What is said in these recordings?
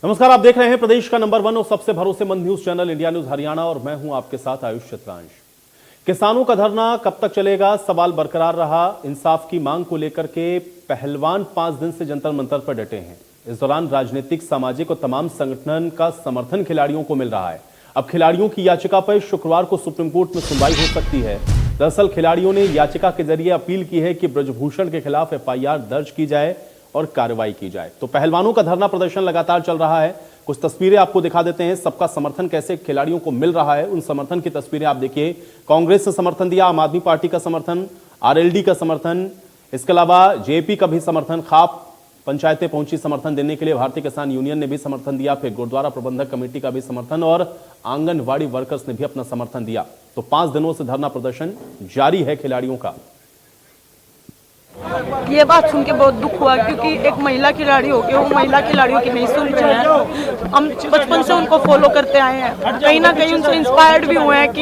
नमस्कार, आप देख रहे हैं प्रदेश का नंबर 1 और सबसे भरोसेमंद news channel India news Haryana और मैं हूं आपके साथ आयुष चित्रांश। किसानों का धरना कब तक चलेगा, सवाल बरकरार रहा। इंसाफ की मांग को लेकर के पहलवान 5 दिन से जंतर मंतर पर डटे हैं। इस दौरान राजनीतिक, सामाजिक और तमाम संगठन का समर्थन खिलाड़ियों को मिल रहा है। अब खिलाड़ियों की याचिका पर शुक्रवार को सुप्रीम कोर्ट में सुनवाई हो सकती है। दरअसल खिलाड़ियों ने याचिका के जरिए अपील की है कि ब्रजभूषण के खिलाफ FIR दर्ज की जाए और कार्रवाई की जाए। तो पहलवानों का धरना प्रदर्शन लगातार चल रहा है। कुछ तस्वीरें आपको दिखा देते हैं, सबका समर्थन कैसे खिलाड़ियों को मिल रहा है। उन समर्थन की तस्वीरें आप देखिए। कांग्रेस से समर्थन दिया, आम आदमी पार्टी का समर्थन, RLD का समर्थन, इसके अलावा JP का भी समर्थन, खाप पंचायतें पहुंची समर्थन देने के लिए, भारतीय किसान यूनियन ने भी समर्थन दिया, फिर गुरुद्वारा प्रबंधक कमेटी का भी समर्थन और आंगनवाड़ी वर्कर्स ने भी अपना समर्थन दिया। तो 5 दिनों से धरना प्रदर्शन जारी है खिलाड़ियों का। ये बात सुन के बहुत दुख हुआ, क्योंकि एक महिला खिलाड़ी हो के वो महिला खिलाड़ियों की नहीं सुन रहे हैं। हम बचपन से उनको फॉलो करते आए हैं, कहीं ना कहीं उनसे इंस्पायर्ड भी हुए हैं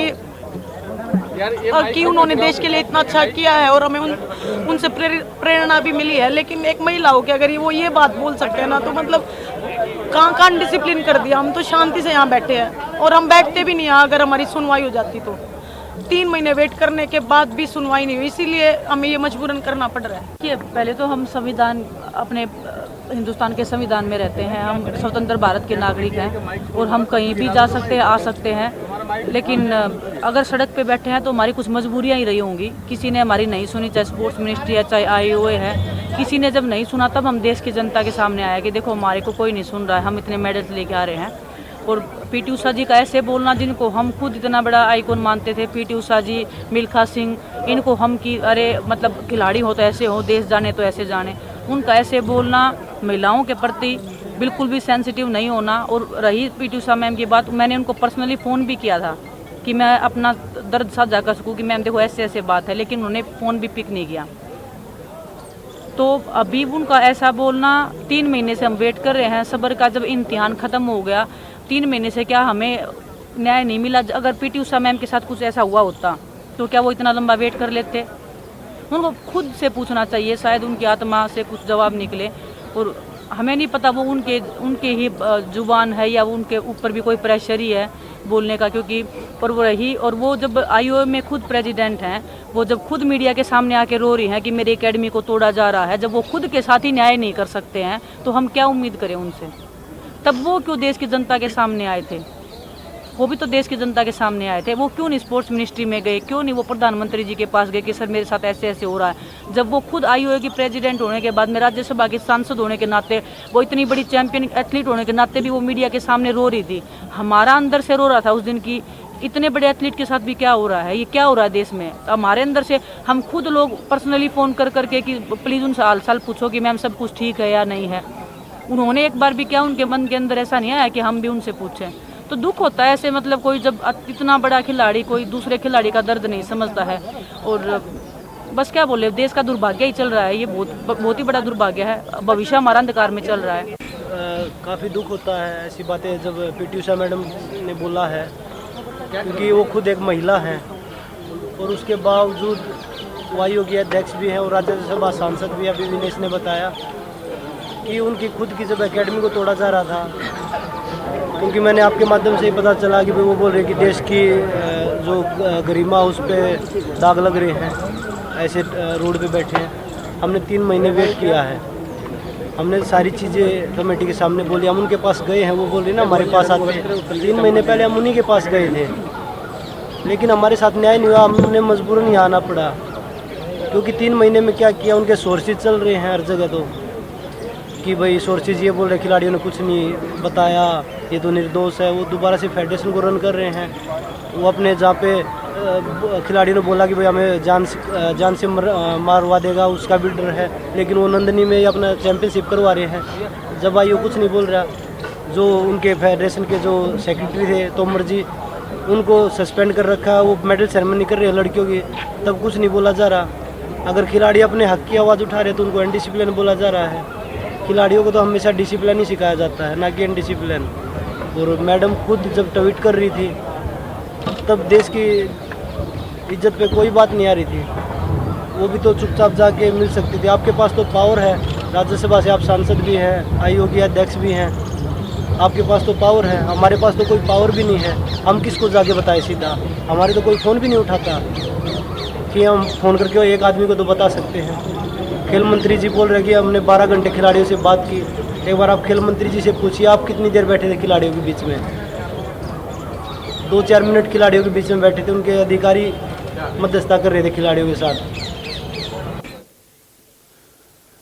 कि उन्होंने देश के लिए इतना अच्छा किया है और हमें उनसे प्रेरणा भी मिली है। लेकिन एक महिला हो के अगर वो ये बात बोल सकते हैं ना, तो मतलब कहाँ डिसिप्लिन कर दिया। हम तो शांति से यहाँ बैठे हैं और हम बैठते भी नहीं यहाँ अगर हमारी सुनवाई हो जाती तो। 3 महीने वेट करने के बाद भी सुनवाई नहीं हुई, इसीलिए हमें ये मजबूरन करना पड़ रहा है। कि पहले तो हम संविधान, अपने हिंदुस्तान के संविधान में रहते हैं, हम स्वतंत्र भारत के नागरिक हैं और हम कहीं भी जा सकते हैं, आ सकते हैं। लेकिन अगर सड़क पे बैठे हैं तो हमारी कुछ मजबूरियां ही रही होंगी। किसी ने हमारी नहीं सुनी, चाहे स्पोर्ट्स मिनिस्ट्री है, चाहे IOA है। किसी ने जब नहीं सुना तब हम देश की जनता के सामने आया कि देखो हमारे को कोई नहीं सुन रहा है, हम इतने मेडल्स लेके आ रहे हैं। और PT उषा जी का ऐसे बोलना, जिनको हम खुद इतना बड़ा आइकॉन मानते थे, PT उषा जी, मिल्खा सिंह, इनको हम कि अरे मतलब खिलाड़ी हो तो ऐसे हो, देश जाने तो ऐसे जाने। उनका ऐसे बोलना, महिलाओं के प्रति बिल्कुल भी सेंसिटिव नहीं होना। और रही PT उषा मैम की बात, मैंने उनको पर्सनली फ़ोन भी किया था कि मैं अपना दर्द साझा कर सकूँ कि मैम देखो ऐसे ऐसे बात है, लेकिन उन्होंने फ़ोन भी पिक नहीं किया। तो अभी उनका ऐसा बोलना, 3 महीने से हम वेट कर रहे हैं। सब्र का जब इम्तिहान ख़त्म हो गया, 3 महीने से क्या हमें न्याय नहीं मिला। अगर PT उषा मैम के साथ कुछ ऐसा हुआ होता तो क्या वो इतना लंबा वेट कर लेते? उनको खुद से पूछना चाहिए, शायद उनकी आत्मा से कुछ जवाब निकले। और हमें नहीं पता वो उनके ही जुबान है या उनके ऊपर भी कोई प्रेशर ही है बोलने का, क्योंकि पर वो रही। और वो जब IOA में खुद प्रेसिडेंट हैं, वो जब खुद मीडिया के सामने आके रो रही हैं कि मेरी एकेडमी को तोड़ा जा रहा है, जब वो खुद के साथ ही न्याय नहीं कर सकते हैं तो हम क्या उम्मीद करें उनसे? तब वो क्यों देश की जनता के सामने आए थे? वो भी तो देश की जनता के सामने आए थे। वो क्यों नहीं स्पोर्ट्स मिनिस्ट्री में गए? क्यों नहीं वो प्रधानमंत्री जी के पास गए कि सर मेरे साथ ऐसे ऐसे हो रहा है? जब वो खुद IOA की प्रेसिडेंट होने के बाद में, राज्यसभा के सांसद होने के नाते, वो इतनी बड़ी चैंपियन एथलीट होने के नाते भी वो मीडिया के सामने रो रही थी। हमारा अंदर से रो रहा था उस दिन की इतने बड़े एथलीट के साथ भी क्या हो रहा है, ये क्या हो रहा है देश में। हमारे अंदर से हम खुद लोग पर्सनली फ़ोन कर करके कि प्लीज़ उनसे हाल चाल पूछो कि मैम सब कुछ ठीक है या नहीं है। उन्होंने एक बार भी क्या, उनके मन के अंदर ऐसा नहीं आया कि हम भी उनसे पूछें? तो दुख होता है ऐसे, मतलब कोई जब इतना बड़ा खिलाड़ी कोई दूसरे खिलाड़ी का दर्द नहीं समझता है। और बस क्या बोले, देश का दुर्भाग्य ही चल रहा है, ये बहुत ही बड़ा दुर्भाग्य है। भविष्य हमारा अंधकार में चल रहा है। काफ़ी दुख होता है ऐसी बातें जब PT उषा मैडम ने बोला है, क्योंकि वो खुद एक महिला हैं और उसके बावजूद वो आयोग के अध्यक्ष भी हैं और राज्यसभा सांसद भी। अभी विनेश ने बताया कि उनकी खुद की जब एकेडमी को तोड़ा जा रहा था, क्योंकि मैंने आपके माध्यम से ही पता चला कि वो बोल रहे कि देश की जो गरिमा उस पर दाग लग रहे हैं, ऐसे रोड पे बैठे हैं। हमने 3 महीने वेट किया है, हमने सारी चीज़ें कमेटी के सामने बोली। हम उनके पास गए हैं, वो बोल रहे ना हमारे पास आते हैं। 3 महीने पहले हम उन्हीं के पास गए थे, लेकिन हमारे साथ न्याय नहीं हुआ। हमने मजबूरन यहाँ आना पड़ा, क्योंकि 3 महीने में क्या किया, उनके सोर्सेज चल रहे हैं हर जगह। तो कि भाई सोर्सेज ये बोल रहे खिलाड़ियों ने कुछ नहीं बताया, ये तो निर्दोष है। वो दोबारा से फेडरेशन को रन कर रहे हैं। वो अपने जहाँ पे खिलाड़ियों ने बोला कि भाई हमें जान से मारवा देगा, उसका भी डर है, लेकिन वो नंदनी में अपना चैंपियनशिप करवा रहे हैं। जब आई वो कुछ नहीं बोल रहा। जो उनके फेडरेशन के जो सेक्रेटरी थे तोमर जी, उनको सस्पेंड कर रखा, वो मेडल सेरेमनी कर रहे हैं लड़कियों की, तब कुछ नहीं बोला जा रहा। अगर खिलाड़ी अपने हक की आवाज़ उठा रहे तो उनको अनडिसिप्लिन बोला जा रहा है। खिलाड़ियों को तो हमेशा डिसिप्लिन ही सिखाया जाता है, ना कि अनडिसिप्लिन। और मैडम खुद जब ट्वीट कर रही थी तब देश की इज्जत पे कोई बात नहीं आ रही थी। वो भी तो चुपचाप जाके मिल सकती थी। आपके पास तो पावर है, राज्यसभा से आप सांसद भी हैं, आयोग के अध्यक्ष भी हैं, आपके पास तो पावर है, हमारे पास तो कोई पावर भी नहीं है, हम किसको जाके बताएं सीधा। हमारे तो कोई फ़ोन भी नहीं उठाता कि हम फ़ोन करके एक आदमी को तो बता सकते हैं। खेल मंत्री जी बोल रहे कि हमने 12 घंटे खिलाड़ियों से बात की। एक बार आप खेल मंत्री जी से पूछिए, आप कितनी देर बैठे थे खिलाड़ियों के बीच में? 2-4 मिनट खिलाड़ियों के बीच में बैठे थे, उनके अधिकारी मध्यस्थता कर रहे थे खिलाड़ियों के साथ।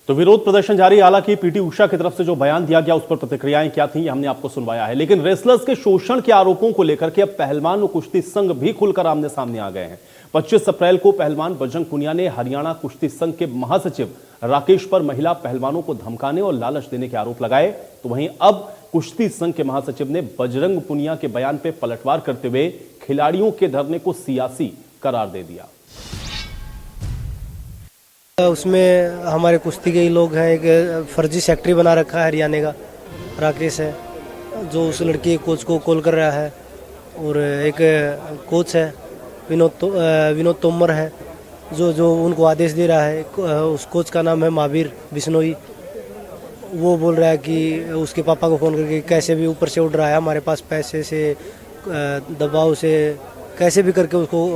तो विरोध प्रदर्शन जारी। हालांकि पीटी उषा की तरफ से जो बयान दिया गया उस पर प्रतिक्रियाएं क्या थी, हमने आपको सुनवाया है। लेकिन रेसलर्स के शोषण के आरोपों को लेकर के अब पहलवान और कुश्ती संघ भी खुलकर आमने सामने आ गए हैं। 25 अप्रैल को पहलवान बजरंग पुनिया ने हरियाणा कुश्ती संघ के महासचिव राकेश पर महिला पहलवानों को धमकाने और लालच देने के आरोप लगाए। तो वहीं अब कुश्ती संघ के महासचिव ने बजरंग पुनिया के बयान पर पलटवार करते हुए खिलाड़ियों के धरने को सियासी करार दे दिया। उसमें हमारे कुश्ती के ही लोग हैं, एक फर्जी सेक्रेटरी बना रखा है हरियाणा का, राकेश है, जो उस लड़की के कोच को कॉल कर रहा है। और एक कोच है विनोद तोमर है, जो उनको आदेश दे रहा है। उस कोच का नाम है महावीर बिश्नोई। वो बोल रहा है कि उसके पापा को फ़ोन करके कैसे भी ऊपर से उड़ रहा है, हमारे पास पैसे से दबाव से कैसे भी करके उसको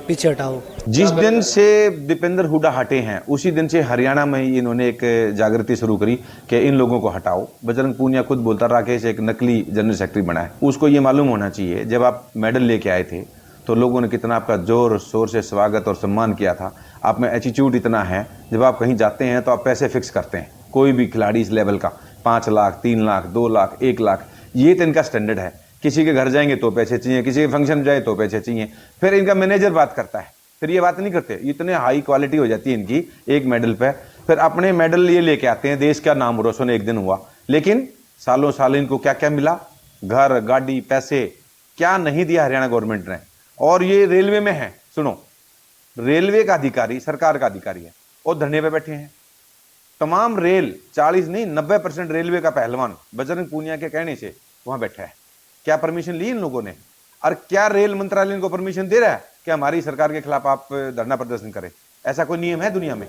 पीछे हटाओ। जिस दिन से दीपेंद्र हुड्डा हटे हैं उसी दिन से हरियाणा में ही इन्होंने एक जागृति शुरू करी कि इन लोगों को हटाओ। बजरंग पूनिया खुद बोलता राकेश एक नकली जनरल सेक्रेटरी बना है। उसको ये मालूम होना चाहिए जब आप मेडल लेके आए थे तो लोगों ने कितना आपका जोर शोर से स्वागत और सम्मान किया था। आप में एटीट्यूड इतना है, जब आप कहीं जाते हैं तो आप पैसे फिक्स करते हैं। कोई भी खिलाड़ी इस लेवल का 5 लाख, 3 लाख, 2 लाख, 1 लाख, ये तो इनका स्टैंडर्ड है। किसी के घर जाएंगे तो पैसे चाहिए, किसी के फंक्शन जाए तो पैसे चाहिए। फिर इनका मैनेजर बात करता है, फिर ये बात नहीं करते। इतने हाई क्वालिटी हो जाती है इनकी एक मेडल पे। फिर अपने मेडल ये लेके आते हैं, देश का नाम रोशन एक दिन हुआ। लेकिन सालों साल इनको क्या क्या मिला? घर, गाड़ी, पैसे, क्या नहीं दिया हरियाणा गवर्नमेंट ने। और ये रेलवे में है, सुनो, रेलवे का अधिकारी सरकार का अधिकारी है और धरने पे बैठे हैं। तमाम रेल 40 नहीं 90% रेलवे का पहलवान बजरंग पूनिया के कहने से वहां बैठा है। क्या परमिशन ली इन लोगों ने? और क्या रेल मंत्रालय इनको परमिशन दे रहा है कि हमारी सरकार के खिलाफ आप धरना प्रदर्शन करें? ऐसा कोई नियम है दुनिया में?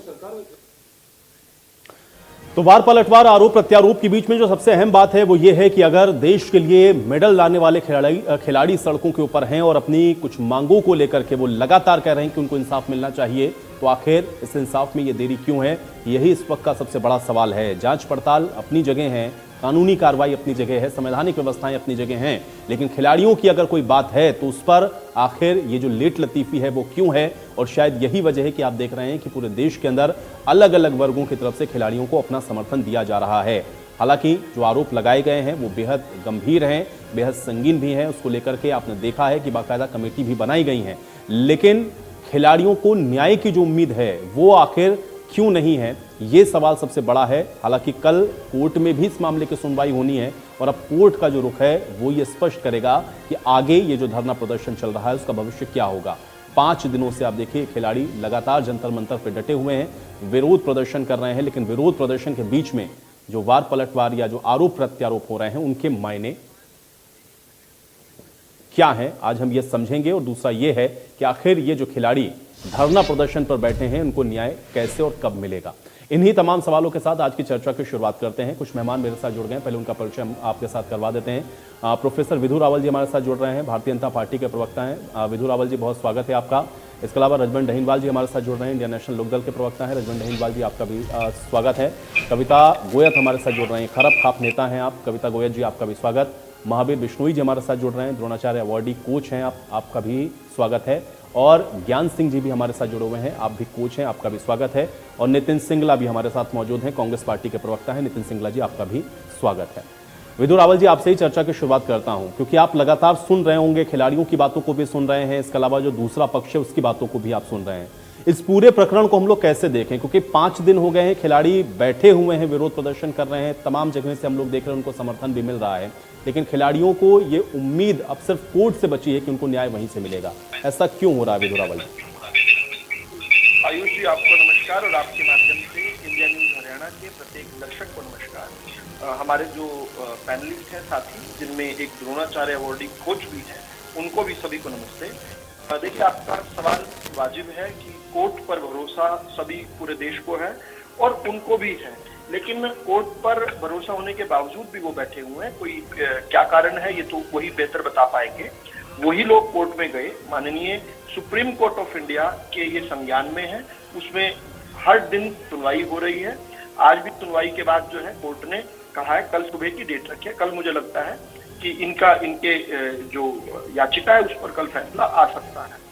तो वार पलटवार, आरोप प्रत्यारोप के बीच में जो सबसे अहम बात है वो ये है कि अगर देश के लिए मेडल लाने वाले खिलाड़ी सड़कों के ऊपर हैं और अपनी कुछ मांगों को लेकर के वो लगातार कह रहे हैं कि उनको इंसाफ मिलना चाहिए, तो आखिर इस इंसाफ में ये देरी क्यों है? यही इस वक्त का सबसे बड़ा सवाल है। जांच पड़ताल अपनी जगह है, कानूनी कार्रवाई अपनी जगह है, संवैधानिक व्यवस्थाएं अपनी जगह हैं, लेकिन खिलाड़ियों की अगर कोई बात है तो उस पर आखिर ये जो लेट लतीफी है वो क्यों है? और शायद यही वजह है कि आप देख रहे हैं कि पूरे देश के अंदर अलग अलग वर्गों की तरफ से खिलाड़ियों को अपना समर्थन दिया जा रहा है। हालांकि जो आरोप लगाए गए हैं वो बेहद गंभीर हैं, बेहद संगीन भी हैं। उसको लेकर के आपने देखा है कि बाकायदा कमेटी भी बनाई गई है, लेकिन खिलाड़ियों को न्याय की जो उम्मीद है वो आखिर क्यों नहीं है, ये सवाल सबसे बड़ा है। हालांकि कल कोर्ट में भी इस मामले की सुनवाई होनी है और अब कोर्ट का जो रुख है वो ये स्पष्ट करेगा कि आगे ये जो धरना प्रदर्शन चल रहा है उसका भविष्य क्या होगा। 5 दिनों से आप देखिए खिलाड़ी लगातार जंतर मंतर पर डटे हुए हैं, विरोध प्रदर्शन कर रहे हैं, लेकिन विरोध प्रदर्शन के बीच में जो वार पलटवार या जो आरोप प्रत्यारोप हो रहे हैं उनके मायने क्या है, आज हम ये समझेंगे। और दूसरा ये है कि आखिर ये जो खिलाड़ी धरना प्रदर्शन पर बैठे हैं उनको न्याय कैसे और कब मिलेगा। इन्हीं तमाम सवालों के साथ आज की चर्चा की शुरुआत करते हैं। कुछ मेहमान मेरे साथ जुड़ गए हैं, पहले उनका परिचय हम आपके साथ करवा देते हैं। प्रोफेसर विधु रावल जी हमारे साथ जुड़ रहे हैं, भारतीय जनता पार्टी के प्रवक्ता हैं। विधु रावल जी, बहुत स्वागत है आपका। इसके अलावा रजबन डहीनवाल जी हमारे साथ जुड़ रहे हैं, इंडियन नेशनल लोकदल के प्रवक्ता हैं। रजबन डहीनवाल जी, आपका भी स्वागत है। कविता गोयत हमारे साथ जुड़ रहे हैं, खरब खाप नेता हैं आप। कविता गोयत जी, आपका भी स्वागत। महावीर बिश्नोई जी हमारे साथ जुड़ रहे हैं, द्रोणाचार्य अवार्डी कोच हैं आप, आपका भी स्वागत है। और ज्ञान सिंह जी भी हमारे साथ जुड़े हुए हैं, आप भी कोच हैं, आपका भी स्वागत है। और नितिन सिंगला भी हमारे साथ मौजूद हैं, कांग्रेस पार्टी के प्रवक्ता हैं। नितिन सिंगला जी, आपका भी स्वागत है। विधु रावल जी, आपसे ही चर्चा की शुरुआत करता हूं, क्योंकि आप लगातार सुन रहे होंगे, खिलाड़ियों की बातों को भी सुन रहे हैं, इसके अलावा जो दूसरा पक्ष है उसकी बातों को भी आप सुन रहे हैं। इस पूरे प्रकरण को हम लोग कैसे देखें? क्योंकि 5 दिन हो गए हैं, खिलाड़ी बैठे हुए हैं, विरोध प्रदर्शन कर रहे हैं, तमाम जगह से हम लोग देख रहे हैं उनको समर्थन भी मिल रहा है, लेकिन खिलाड़ियों को ये उम्मीद अब सिर्फ कोर्ट से बची है कि उनको न्याय वहीं से मिलेगा। ऐसा क्यों हो रहा है विधु रावल? आयुष जी, आपको नमस्कार और आपके माध्यम से इंडिया न्यूज हरियाणा के प्रत्येक दर्शक को नमस्कार। हमारे जो पैनलिस्ट हैं साथी, जिनमें एक द्रोणाचार्य अवार्डी कोच भी हैं, उनको भी सभी को नमस्ते। देखिए, आपका सवाल वाजिब है कि कोर्ट पर भरोसा सभी पूरे देश को है और उनको भी है, लेकिन कोर्ट पर भरोसा होने के बावजूद भी वो बैठे हुए हैं। कोई क्या कारण है ये तो वही बेहतर बता पाएंगे। वही लोग कोर्ट में गए, माननीय सुप्रीम कोर्ट ऑफ इंडिया के ये संज्ञान में है, उसमें हर दिन सुनवाई हो रही है। आज भी सुनवाई के बाद जो है कोर्ट ने कहा है कल सुबह की डेट रखी है। कल मुझे लगता है कि इनके जो याचिका है उस पर कल फैसला आ सकता है।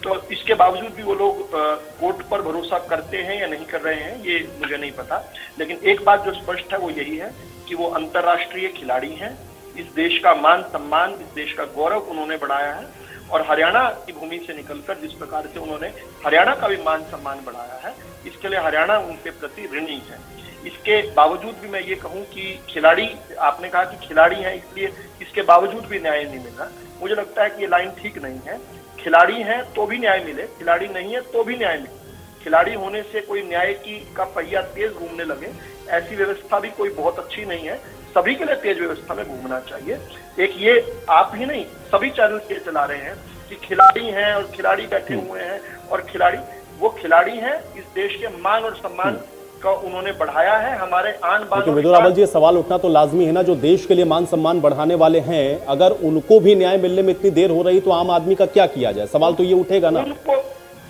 तो इसके बावजूद भी वो लोग कोर्ट पर भरोसा करते हैं या नहीं कर रहे हैं ये मुझे नहीं पता, लेकिन एक बात जो स्पष्ट है वो यही है कि वो अंतर्राष्ट्रीय खिलाड़ी हैं। इस देश का मान सम्मान, इस देश का गौरव उन्होंने बढ़ाया है और हरियाणा की भूमि से निकलकर जिस प्रकार से उन्होंने हरियाणा का भी मान सम्मान बढ़ाया है, इसके लिए हरियाणा उनके प्रति ऋणी है। इसके बावजूद भी मैं ये कहूं कि खिलाड़ी, आपने कहा कि खिलाड़ी हैं इसलिए इसके बावजूद भी न्याय नहीं मिल रहा, मुझे लगता है कि ये लाइन ठीक नहीं है। खिलाड़ी हैं तो भी न्याय मिले, खिलाड़ी नहीं है तो भी न्याय मिले। खिलाड़ी होने से कोई न्याय का पहिया तेज घूमने लगे, ऐसी व्यवस्था भी कोई बहुत अच्छी नहीं है। सभी के लिए तेज व्यवस्था में घूमना चाहिए। एक ये आप ही नहीं, सभी चैनल ये चला रहे हैं कि खिलाड़ी हैं और खिलाड़ी बैठे हुए हैं और खिलाड़ी, वो खिलाड़ी हैं, इस देश के मान और सम्मान का उन्होंने बढ़ाया है। हमारे आन बान। विदुर रावल जी, सवाल उठना तो लाजमी है ना, जो देश के लिए मान सम्मान बढ़ाने वाले हैं, अगर उनको भी न्याय मिलने में इतनी देर हो रही तो आम आदमी का क्या किया जाए? सवाल तो ये उठेगा ना। उनको,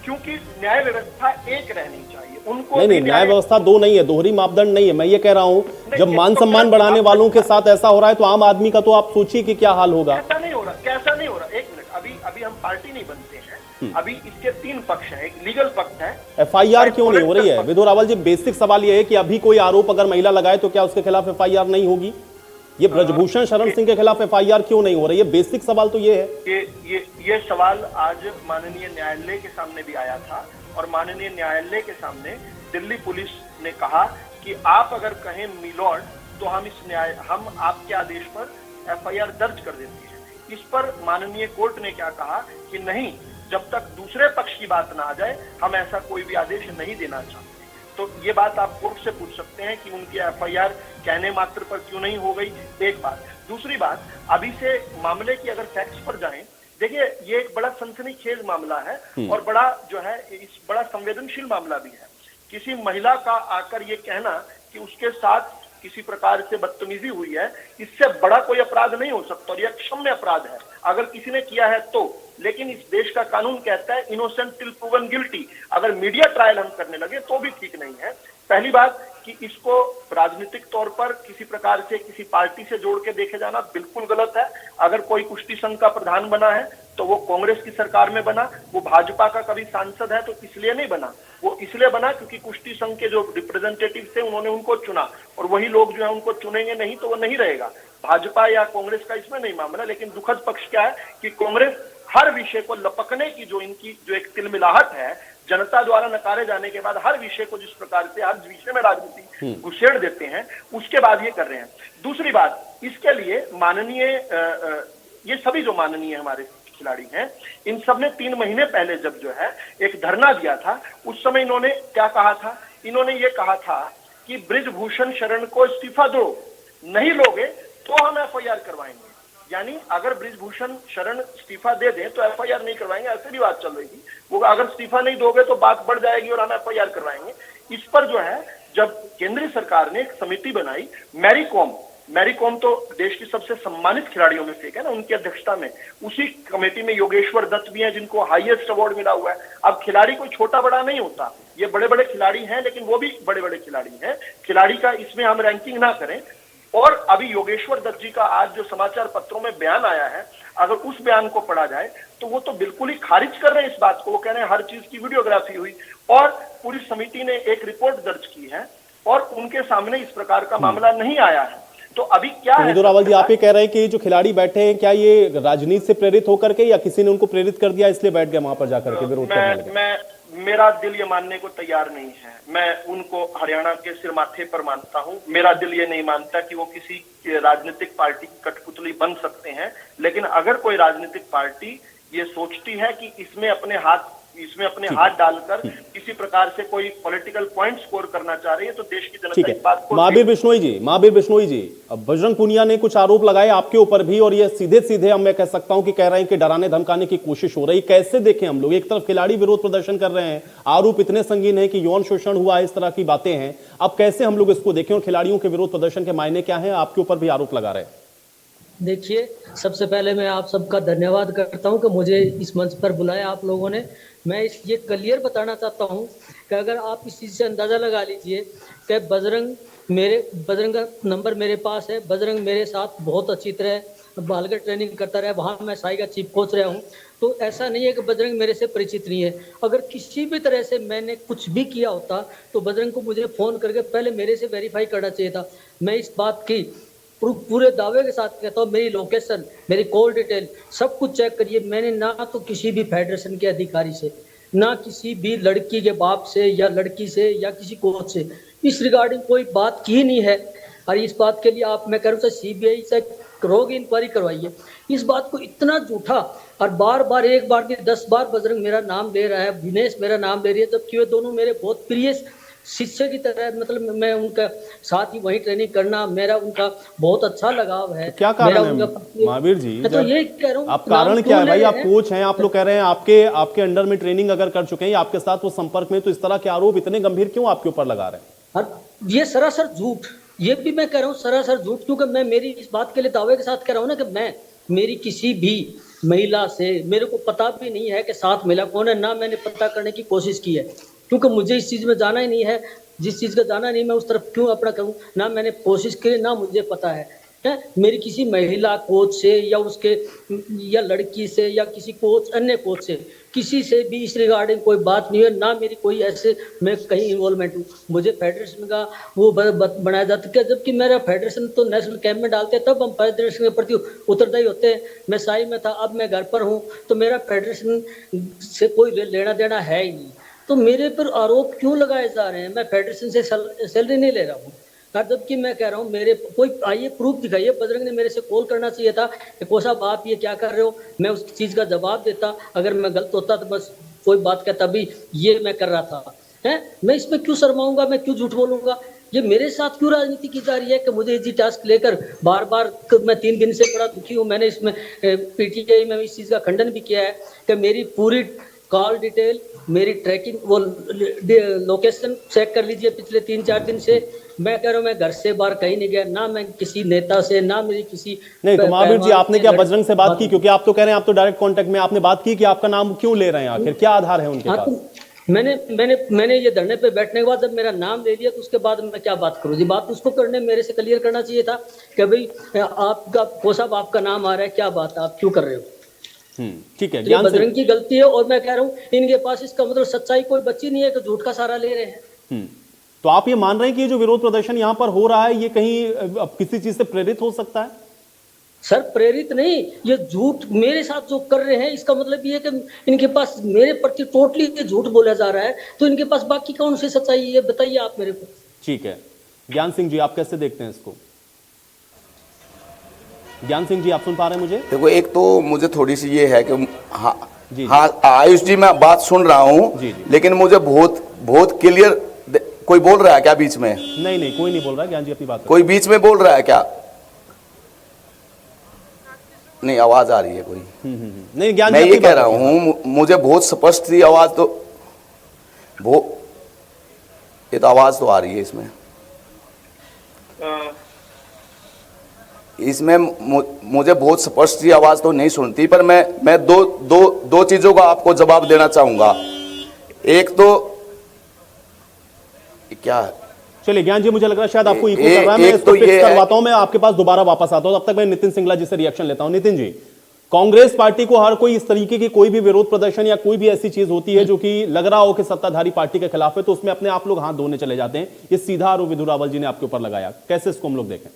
क्योंकि न्याय व्यवस्था एक रहनी चाहिए, उनको नहीं, न्याय व्यवस्था दो नहीं है, दोहरी मापदंड नहीं है। मैं ये कह रहा हूं जब मान सम्मान बढ़ाने वालों के साथ ऐसा हो रहा है तो आम आदमी का तो आप सोचिए कि क्या हाल होगा। कैसा नहीं हो रहा, कैसा नहीं हो रहा। एक मिनट, अभी हम पार्टी नहीं बनते हैं, अभी इसके 3 पक्ष हैं। एक लीगल पक्ष है। FIR क्यों नहीं हो रही है? विदुर रावल जी, बेसिक सवाल यह है कि अभी कोई आरोप अगर महिला लगाए तो क्या उसके खिलाफ FIR नहीं होगी? ये ब्रजभूषण शरण सिंह के खिलाफ FIR क्यों नहीं हो रही है? बेसिक सवाल तो ये है। ये सवाल आज माननीय न्यायालय के सामने भी आया था और माननीय न्यायालय के सामने दिल्ली पुलिस ने कहा कि आप अगर कहें मिलॉर्ड तो हम आपके आदेश पर FIR दर्ज कर देते हैं। इस पर माननीय कोर्ट ने क्या कहा कि नहीं, जब तक दूसरे पक्ष की बात ना आ जाए हम ऐसा कोई भी आदेश नहीं देना चाहते। तो ये बात आप कोर्ट से पूछ सकते हैं कि उनकी FIR कहने मात्र पर क्यों नहीं हो गई, एक बात। दूसरी बात, अभी से मामले की अगर फैक्ट्स पर जाएं, देखिए ये एक बड़ा सनसनीखेज मामला है और बड़ा जो है इस बड़ा संवेदनशील मामला भी है। किसी महिला का आकर ये कहना कि उसके साथ किसी प्रकार से बदतमीजी हुई है, इससे बड़ा कोई अपराध नहीं हो सकता और यह क्षम्य अपराध है अगर किसी ने किया है तो। लेकिन इस देश का कानून कहता है इनोसेंट टिल प्रूवन गिल्टी। अगर मीडिया ट्रायल हम करने लगे तो भी ठीक नहीं है। पहली बात कि इसको राजनीतिक तौर पर किसी प्रकार से किसी पार्टी से जोड़ के देखे जाना बिल्कुल गलत है। अगर कोई कुश्ती संघ का प्रधान बना है तो वो कांग्रेस की सरकार में बना, वो भाजपा का कभी सांसद है तो इसलिए नहीं बना, वो इसलिए बना क्योंकि कुश्ती संघ के जो रिप्रेजेंटेटिव थे उन्होंने उनको चुना और वही लोग जो है उनको चुनेंगे नहीं तो वो नहीं रहेगा। भाजपा या कांग्रेस का इसमें नहीं मामला। लेकिन दुखद पक्ष क्या है कि कांग्रेस हर विषय को लपकने की जो इनकी जो एक तिलमिलाहट है, जनता द्वारा नकारे जाने के बाद हर विषय को जिस प्रकार से हर विषय में राजनीति घुसेड़ देते हैं, उसके बाद ये कर रहे हैं। दूसरी बात, इसके लिए माननीय ये सभी जो माननीय हमारे खिलाड़ी हैं, इन सब ने 3 महीने पहले जब जो है एक धरना दिया था, उस समय इन्होंने क्या कहा था? इन्होंने ये कहा था कि बृजभूषण शरण को इस्तीफा दो, नहीं लोगे तो हम FIR करवाएंगे। यानी अगर बृजभूषण शरण इस्तीफा दे दें तो FIR नहीं करवाएंगे, ऐसे भी बात चल रही थी। वो अगर इस्तीफा नहीं दोगे तो बात बढ़ जाएगी और हम FIR करवाएंगे। इस पर जो है जब केंद्रीय सरकार ने एक समिति बनाई, मैरी कॉम तो देश की सबसे सम्मानित खिलाड़ियों में से एक है ना, उनकी अध्यक्षता में, उसी कमेटी में योगेश्वर दत्त भी हैं जिनको हाईएस्ट अवार्ड मिला हुआ है। अब खिलाड़ी कोई छोटा बड़ा नहीं होता, ये बड़े बड़े खिलाड़ी हैं, लेकिन वो भी बड़े बड़े खिलाड़ी हैं। खिलाड़ी का इसमें हम रैंकिंग ना करें। और अभी योगेश्वर दत्त जी का आज जो समाचार पत्रों में बयान आया है, अगर उस बयान को पढ़ा जाए तो वो तो बिल्कुल ही खारिज कर रहे हैं इस बात को। वो कह रहे हैं हर चीज की वीडियोग्राफी हुई और पूरी समिति ने एक रिपोर्ट दर्ज की है और उनके सामने इस प्रकार का मामला नहीं आया है। तो अभी क्या है? विदुर रावल जी, आप ये कह रहे हैं कि जो खिलाड़ी बैठे हैं, क्या ये राजनीति से प्रेरित होकर के या किसी ने उनको प्रेरित कर दिया इसलिए बैठ गए वहां पर जाकर के विरोध करने लगे? मेरा दिल ये मानने को तैयार नहीं है। मैं उनको हरियाणा के सिर माथे पर मानता हूं। मेरा दिल ये नहीं मानता कि वो किसी राजनीतिक पार्टी की कठपुतली बन सकते हैं। लेकिन अगर कोई राजनीतिक पार्टी ये सोचती है कि इसमें अपने हाथ इसमें अपने हाथ डालकर किसी प्रकार से कोई पॉलिटिकल पॉइंट स्कोर करना चाह रही है, तो देश की ठीक जनता है। इस बात को महावीर बिश्नोई जी, अब बजरंग पूनिया ने कुछ आरोप लगाए आपके ऊपर भी, और ये सीधे सीधे हम मैं कह सकता हूं कि कह रहे हैं कि डराने धमकाने की कोशिश हो रही। कैसे देखें हम लोग? एक तरफ खिलाड़ी विरोध प्रदर्शन कर रहे हैं, आरोप इतने संगीन है कि यौन शोषण हुआ, इस तरह की बातें हैं। अब कैसे हम लोग इसको देखें, और खिलाड़ियों के विरोध प्रदर्शन के मायने क्या है? आपके ऊपर भी आरोप लगा रहे हैं। देखिए, सबसे पहले मैं आप सबका धन्यवाद करता हूं कि मुझे इस मंच पर बुलाया आप लोगों ने। मैं ये क्लियर बताना चाहता हूं कि अगर आप इस चीज़ से अंदाज़ा लगा लीजिए कि बजरंग का नंबर मेरे पास है। बजरंग मेरे साथ बहुत अच्छी तरह बालगढ़ ट्रेनिंग करता रहा, वहाँ मैं साई का चीफ कोच रहा हूँ। तो ऐसा नहीं है कि बजरंग मेरे से परिचित नहीं है। अगर किसी भी तरह से मैंने कुछ भी किया होता तो बजरंग को मुझे फ़ोन करके पहले मेरे से वेरीफाई करना चाहिए था। मैं इस बात की पूरे दावे के साथ कहता हूँ, मेरी लोकेशन, मेरी कॉल डिटेल सब कुछ चेक करिए। मैंने ना तो किसी भी फेडरेशन के अधिकारी से, ना किसी भी लड़की के बाप से या लड़की से या किसी कोच से इस रिगार्डिंग कोई बात की नहीं है। और इस बात के लिए आप, मैं कह रहा हूँ, CBI से रोगी इंक्वायरी करवाइए। इस बात को इतना झूठा, और बार बार, एक बार के 10 बार बजरंग मेरा नाम ले रहा है, दिनेश मेरा नाम ले रही है, जबकि वे दोनों मेरे बहुत प्रिय शिष्य की तरह, मतलब मैं उनका साथ ही वही ट्रेनिंग करना, मेरा उनका बहुत अच्छा लगाव है। तो क्या कारण है महावीर जी? तो ये कह रहा हूँ, आप कारण क्या है भाई? आप कोच हैं, आप लोग कह रहे हैं आपके अंडर में ट्रेनिंग अगर कर चुके हैं, आपके साथ वो संपर्क में, तो इस तरह के आरोप इतने गंभीर क्यों आपके ऊपर लगा रहे हैं? ये सरासर झूठ, ये भी मैं कह रहा हूँ सरासर झूठ, क्योंकि मैं मेरी इस बात के लिए दावे के साथ कह रहा हूँ ना कि मेरी किसी भी महिला से, मेरे को पता भी नहीं है कि साथ महिला कौन है, ना मैंने पता करने की कोशिश की है, क्योंकि मुझे इस चीज़ में जाना ही नहीं है। जिस चीज़ का जाना नहीं, मैं उस तरफ क्यों अपना करूं? ना मैंने कोशिश की, ना मुझे पता है। मेरी किसी महिला कोच से या उसके या लड़की से या किसी कोच, अन्य कोच से, किसी से भी इस रिगार्डिंग कोई बात नहीं है, ना मेरी कोई ऐसे मैं कहीं इन्वॉल्वमेंट हूँ। मुझे फेडरेशन का वो बनाया जाता है, जबकि मेरा फेडरेशन तो नेशनल कैंप में डालते हैं, तब हम फेडरेशन के प्रति उत्तरदायी होते हैं। मैं साई में था, अब मैं घर पर हूँ, तो मेरा फेडरेशन से कोई लेना देना है ही नहीं। तो मेरे पर आरोप क्यों लगाए जा रहे हैं? मैं फेडरेशन से सैलरी नहीं ले रहा हूँ, जबकि मैं कह रहा हूँ मेरे कोई आइए प्रूफ दिखाइए। बजरंग ने मेरे से कॉल करना चाहिए था कि कोच साहब आप ये क्या कर रहे हो, मैं उस चीज़ का जवाब देता। अगर मैं गलत होता तो बस कोई बात कहता भी ये मैं कर रहा था, है। मैं इसमें क्यों शर्माऊंगा, मैं क्यों झूठ बोलूंगा? ये मेरे साथ क्यों राजनीति की जा रही है कि मुझे इजी टास्क लेकर बार बार, मैं 3 दिन से बड़ा दुखी हूँ। मैंने इसमें PTI में इस चीज़ का खंडन भी किया है कि मेरी पूरी कॉल डिटेल, मेरी ट्रैकिंग, वो लोकेशन चेक कर लीजिए पिछले 3-4 दिन से। मैं कह रहा हूँ मैं घर से बाहर कहीं नहीं गया, ना मैं किसी नेता से, ना मेरी किसी नहीं। तो महावीर जी, आपने क्या बजरंग से बात की? क्योंकि आप तो कह रहे हैं आप तो डायरेक्ट कांटेक्ट में, आपने बात की कि आपका नाम क्यों ले रहे हैं, आखिर क्या आधार है उनके पास? तो मैंने ये धरने पे बैठने के बाद जब मेरा नाम ले लिया तो उसके बाद मैं क्या बात करूँ जी? बात उसको करने, मेरे से क्लियर करना चाहिए था कि भाई आपका कोच साहब आपका नाम आ रहा है, क्या बात है, आप क्यों कर रहे हो? ठीक है, ये बजरंग की गलती है। और मैं कह रहा हूँ इनके पास इसका मतलब सच्चाई कोई बची नहीं है कि झूठ का सहारा ले रहे हैं। तो आप ये मान रहे हैं कि ये जो विरोध प्रदर्शन यहाँ पर हो रहा है, ये कहीं किसी चीज से प्रेरित हो सकता है? सर, प्रेरित नहीं, ये झूठ मेरे साथ जो कर रहे हैं, इसका मतलब ये है कि इनके पास मेरे प्रति टोटली झूठ बोला जा रहा है। तो इनके पास बाकी कौन सी सच्चाई है, बताइए आप मेरे को। ठीक है, ज्ञान सिंह जी, आप कैसे देखते हैं इसको? ज्ञान सिंह जी, आप सुन पा रहे हैं मुझे? देखो, एक तो मुझे थोड़ी सी ये है कि हाँ आयुष जी, मैं बात सुन रहा हूँ, लेकिन मुझे बहुत क्लियर, कोई बोल रहा है क्या बीच में? नहीं, कोई नहीं बोल रहा है। ज्ञान जी अपनी बात, कोई बीच में बोल रहा है क्या? नहीं, आवाज आ रही है कोई? नहीं, ज्ञान, मैं ये कह रहा हूँ, मुझे बहुत स्पष्ट थी आवाज, तो ये तो आवाज तो आ रही है इसमें मुझे बहुत स्पष्ट सी आवाज तो नहीं सुनती, पर मैं दो चीजों का आपको जवाब देना चाहूंगा। एक तो क्या है, चलिए ज्ञान जी, मुझे लग रहा है शायद आपको इको कर रहा है। मैं इसको फिक्स करवाता हूं, मैं आपके पास दोबारा वापस आता हूं। तब तक मैं नितिन सिंगला जी से रिएक्शन लेता हूं। नितिन जी, कांग्रेस पार्टी को हर कोई इस तरीके की कोई भी विरोध प्रदर्शन या कोई भी ऐसी चीज होती है जो कि लग रहा हो कि सत्ताधारी पार्टी के खिलाफ है, तो उसमें अपने आप लोग हाथ धोने चले जाते हैं। ये सीधा आरोप विधु रावल जी ने आपके ऊपर लगाया, कैसे इसको हम लोग देखें?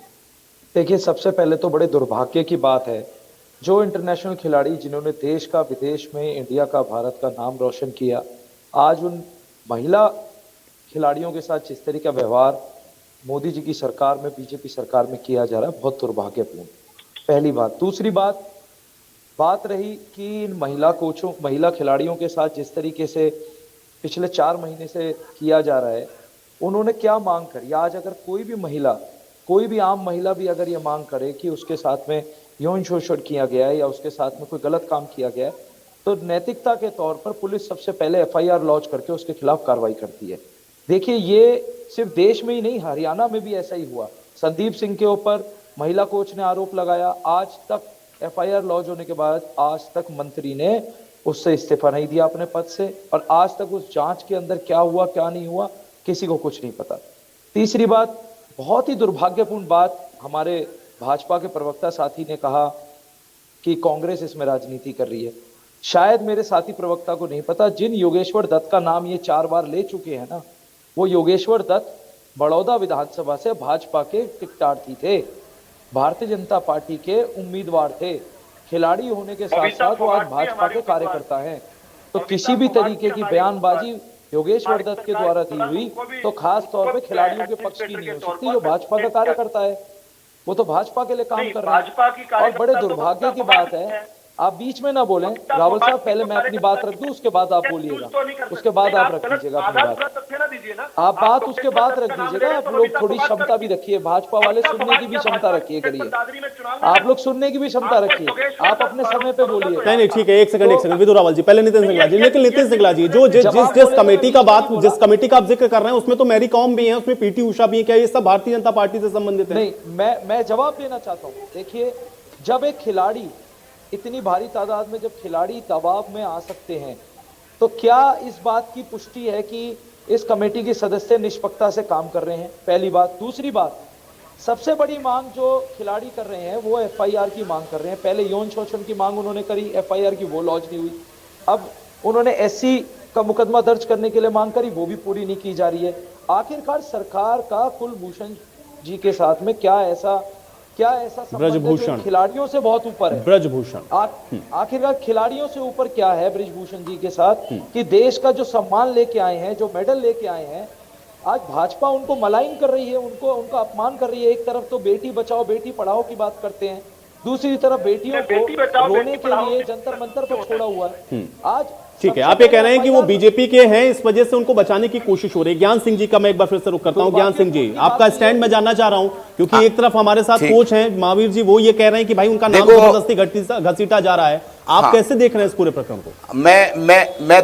देखिए, सबसे पहले तो बड़े दुर्भाग्य की बात है जो इंटरनेशनल खिलाड़ी जिन्होंने देश का, विदेश में, इंडिया का, भारत का नाम रोशन किया, आज उन महिला खिलाड़ियों के साथ जिस तरह का व्यवहार मोदी जी की सरकार में, बीजेपी सरकार में किया जा रहा है, बहुत दुर्भाग्यपूर्ण, पहली बात। दूसरी बात, बात रही कि इन महिला खिलाड़ियों के साथ जिस तरीके से पिछले 4 महीने से किया जा रहा है, उन्होंने क्या मांग करी। आज अगर कोई भी आम महिला भी अगर ये मांग करे कि उसके साथ में यौन शोषण किया गया है या उसके साथ में कोई गलत काम किया गया है, तो नैतिकता के तौर पर पुलिस सबसे पहले FIR लॉन्च करके उसके खिलाफ कार्रवाई करती है। देखिए, ये सिर्फ देश में ही नहीं, हरियाणा में भी ऐसा ही हुआ। संदीप सिंह के ऊपर महिला कोच ने आरोप लगाया, आज तक FIR लॉन्च होने के बाद आज तक मंत्री ने उससे इस्तीफा नहीं दिया अपने पद से, और आज तक उस जांच के अंदर क्या हुआ क्या नहीं हुआ किसी को कुछ नहीं पता। तीसरी बात, बहुत ही दुर्भाग्यपूर्ण बात, हमारे भाजपा के प्रवक्ता साथी ने कहा कि कांग्रेस इसमें राजनीति कर रही है। शायद मेरे साथी प्रवक्ता को नहीं पता, जिन योगेश्वर दत्त का नाम ये 4 बार ले चुके हैं ना, वो योगेश्वर दत्त बड़ौदा विधानसभा से भाजपा के टिकटार्थी थे, भारतीय जनता पार्टी के उम्मीदवार थे। खिलाड़ी होने के साथ साथ वो आज भाजपा के कार्यकर्ता हैं। तो किसी भी तरीके की बयानबाजी योगेश्वर दत्त के द्वारा दी हुई तो खास तौर पे खिलाड़ियों के पक्ष की नहीं हो सकती। जो भाजपा का कार्यकर्ता है वो तो भाजपा के लिए काम कर रहे हैं। और बड़े दुर्भाग्य की बात है, आप बीच में ना बोलें रावल साहब, पहले मैं अपनी बात रख दूं, उसके बाद आप बोलिएगा, उसके बाद आप रख दीजिएगा अपनी बात, आप बात उसके बाद रख दीजिएगा। आप लोग थोड़ी क्षमता भी रखिए, भाजपा वाले सुनने की भी क्षमता रखिए करिए, आप लोग सुनने की भी क्षमता रखिए, आप अपने समय पे बोलिए। नहीं ठीक है, एक सेकंड विदु रावल जी, पहले नितिन सिंगला जी। लेकिन नितिन सिंगला जी, जो जिस कमेटी का आप जिक्र कर रहे हैं उसमें तो मैरी कॉम भी है, उसमें PT उषा भी है, क्या ये सब भारतीय जनता पार्टी से संबंधित है? नहीं, मैं जवाब देना चाहता हूँ। देखिए, जब एक खिलाड़ी, इतनी भारी तादाद में जब खिलाड़ी दबाव में आ सकते हैं, तो क्या इस बात की पुष्टि है कि इस कमेटी के सदस्य निष्पक्षता से काम कर रहे हैं? पहली बात। दूसरी बात, सबसे बड़ी मांग जो खिलाड़ी कर रहे हैं वो FIR की मांग कर रहे हैं। पहले यौन शोषण की मांग उन्होंने करी, FIR की वो लॉन्च नहीं हुई। अब उन्होंने SC का मुकदमा दर्ज करने के लिए मांग करी, वो भी पूरी नहीं की जा रही है। आखिरकार सरकार का कुलभूषण जी के साथ में क्या ऐसा ब्रजभूषण खिलाड़ियों से बहुत ऊपर है? ब्रजभूषण आखिरकार खिलाड़ियों से ऊपर क्या है ब्रजभूषण जी के साथ कि देश का जो सम्मान लेके आए हैं, जो मेडल लेके आए हैं, आज भाजपा उनको मलाइन कर रही है, उनका अपमान कर रही है। एक तरफ तो बेटी बचाओ बेटी पढ़ाओ की बात करते हैं, दूसरी तरफ बेटियों को रोने के लिए जंतर मंतर पर छोड़ा हुआ है। आज ठीक है, आप ये कह रहे हैं कि वो बीजेपी के हैं, इस वजह से उनको बचाने की कोशिश हो रही है। ज्ञान सिंह जी का मैं एक बार फिर से रुख करता हूं। ज्ञान सिंह जी, आपका स्टैंड मैं जानना चाह रहा हूं, क्योंकि एक तरफ हमारे साथ कोच हैं महावीर जी, वो ये कह रहे हैं कि भाई उनका नाम जबरदस्ती घसीटा जा रहा है। आप कैसे देख रहे हैं इस पूरे प्रकरण को? मैं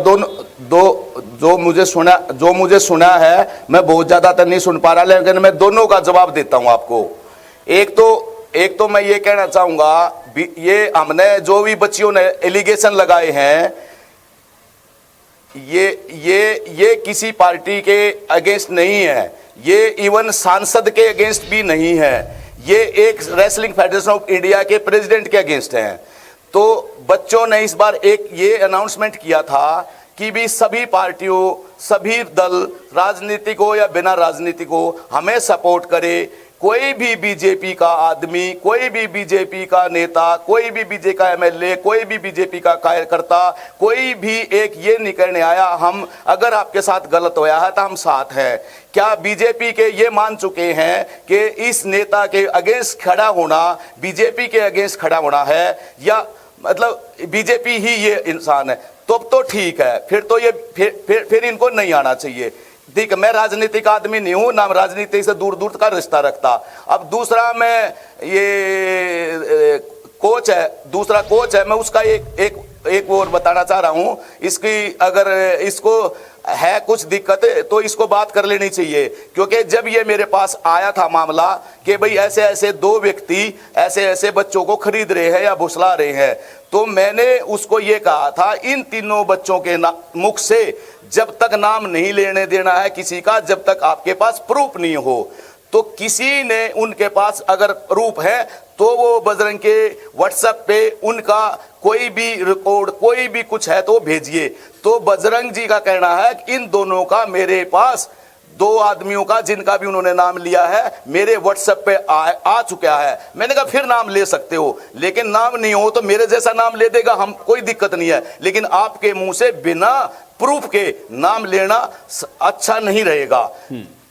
जो मुझे सुना है, मैं बहुत ज्यादातर नहीं सुन पा रहा, लेकिन मैं दोनों का जवाब देता हूं आपको। एक तो मैं ये कहना चाहूंगा, ये हमने जो भी बच्चियों ने एलिगेशन लगाए हैं, ये किसी पार्टी के अगेंस्ट नहीं है, ये इवन सांसद के अगेंस्ट भी नहीं है, ये एक रेसलिंग फेडरेशन ऑफ इंडिया के प्रेसिडेंट के अगेंस्ट हैं। तो बच्चों ने इस बार एक ये अनाउंसमेंट किया था कि भी सभी पार्टियों, सभी दल, राजनीतिक हो या बिना राजनीतिक हो, हमें सपोर्ट करे। कोई भी बीजेपी का आदमी, कोई भी बीजेपी का नेता, कोई भी बीजेपी का MLA, कोई भी बीजेपी का कार्यकर्ता, कोई भी एक ये निकलने आया हम अगर आपके साथ गलत होया है तो हम साथ हैं। क्या बीजेपी के ये मान चुके हैं कि इस नेता के अगेंस्ट खड़ा होना बीजेपी के अगेंस्ट खड़ा होना है, या मतलब बीजेपी ही ये इंसान है? तो ठीक है, फिर तो ये फिर इनको नहीं आना चाहिए। ठीक है, मैं राजनीतिक आदमी नहीं हूं, ना राजनीति से दूर दूर का रिश्ता रखता। अब दूसरा, मैं ये कोच है, मैं उसका एक और बताना चाह रहा हूं। इसकी अगर इसको है कुछ दिक्कत तो इसको बात कर लेनी चाहिए, क्योंकि जब ये मेरे पास आया था मामला कि भाई ऐसे ऐसे 2 व्यक्ति ऐसे ऐसे बच्चों को खरीद रहे हैं या भुसला रहे हैं, तो मैंने उसको ये कहा था, इन तीनों बच्चों के मुख से जब तक नाम नहीं लेने देना है किसी का, जब तक आपके पास प्रूफ नहीं हो। तो किसी ने उनके पास अगर प्रूफ है तो वो बजरंग के व्हाट्सएप पे उनका कोई भी रिकॉर्ड, कोई भी कुछ है तो भेजिए। तो बजरंग जी का कहना है कि इन दोनों का मेरे पास, 2 आदमियों का जिनका भी उन्होंने नाम लिया है, मेरे व्हाट्सएप पे आ चुका है। मैंने कहा फिर नाम ले सकते हो, लेकिन नाम नहीं हो तो मेरे जैसा नाम ले देगा, हम कोई दिक्कत नहीं है, लेकिन आपके मुंह से बिना प्रूफ के नाम लेना अच्छा नहीं रहेगा।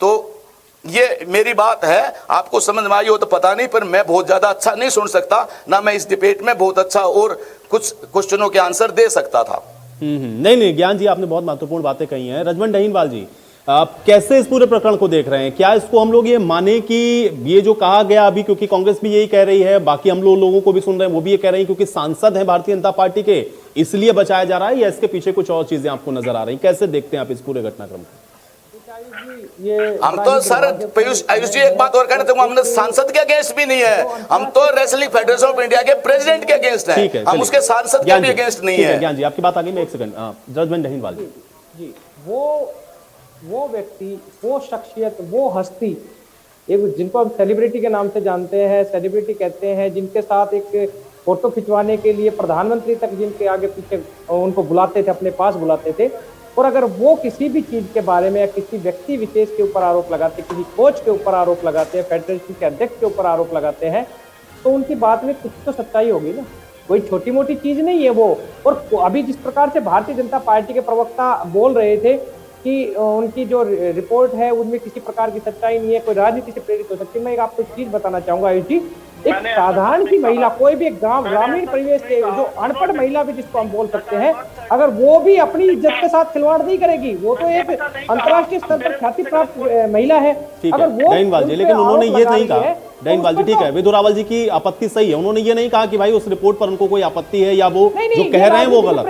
तो ये मेरी बात है, आपको समझ में आई हो तो पता नहीं, पर मैं बहुत ज्यादा अच्छा नहीं सुन सकता ना, मैं इस डिबेट में बहुत अच्छा और कुछ क्वेश्चनों के आंसर दे सकता था। नहीं, ज्ञान जी आपने बहुत महत्वपूर्ण बातें कही हैं। रजवन डहीनवाल जी, आप कैसे इस पूरे प्रकरण को देख रहे हैं? क्या इसको हम लोग ये माने कि ये जो कहा गया अभी, क्योंकि कांग्रेस भी यही कह रही है, बाकी हम लोगों को भी सुन रहे हैं, वो भी ये कह रहे हैं क्योंकि सांसद हैं भारतीय जनता पार्टी के, इसलिए बचाया जा रहा है, या इसके पीछे कुछ और चीजें आपको नजर आ रही? कैसे देखते हैं आप इस पूरे घटनाक्रम को? हम तो सर आयुष जी एक बात और कहना चाहूंगा, हम सांसद के अगेंस्ट भी नहीं है, हम तो रेसलिंग फेडरेशन ऑफ इंडिया के प्रेसिडेंट के अगेंस्ट हैं, हम उसके सांसद के भी अगेंस्ट नहीं है। ज्ञान जी आपकी बात आ गई, मैं एक सेकंड, रजवन डहीनवाल जी, वो व्यक्ति, वो शख्सियत, वो हस्ती, एक जिनको हम सेलिब्रिटी के नाम से जानते हैं, सेलिब्रिटी कहते हैं, जिनके साथ एक फोटो खिंचवाने के लिए प्रधानमंत्री तक जिनके आगे पीछे उनको बुलाते थे, अपने पास बुलाते थे, और अगर वो किसी भी चीज के बारे में या किसी व्यक्ति विशेष के ऊपर आरोप लगाते, किसी कोच के ऊपर आरोप लगाते हैं, फेडरेशन के अध्यक्ष के ऊपर आरोप लगाते हैं, तो उनकी बात में कुछ तो सच्चाई होगी ना, कोई छोटी मोटी चीज नहीं है वो। और अभी जिस प्रकार से भारतीय जनता पार्टी के प्रवक्ता बोल रहे थे कि उनकी जो रिपोर्ट है उनमें किसी प्रकार की सच्चाई नहीं है, कोई राजनीति से प्रेरित हो सकती है, मैं आपको एक चीज बताना चाहूंगा आयुष जी, एक साधारण सी महिला, कोई भी एक गांव ग्रामीण परिवेश के जो अनपढ़ महिला भी जिसको हम बोल सकते हैं, अगर वो भी अपनी इज्जत के साथ खिलवाड़ नहीं करेगी, वो तो एक अंतर्राष्ट्रीय स्तर पर ख्याति प्राप्त महिला है। अगर वो डहीनवाल जी, लेकिन उन्होंने ये नहीं कहा, डहीनवाल जी ठीक है, विदुरावल जी की आपत्ति सही है, उन्होंने ये नहीं कहा कि भाई उस रिपोर्ट पर उनको कोई आपत्ति है या वो जो कह रहे हैं वो गलत,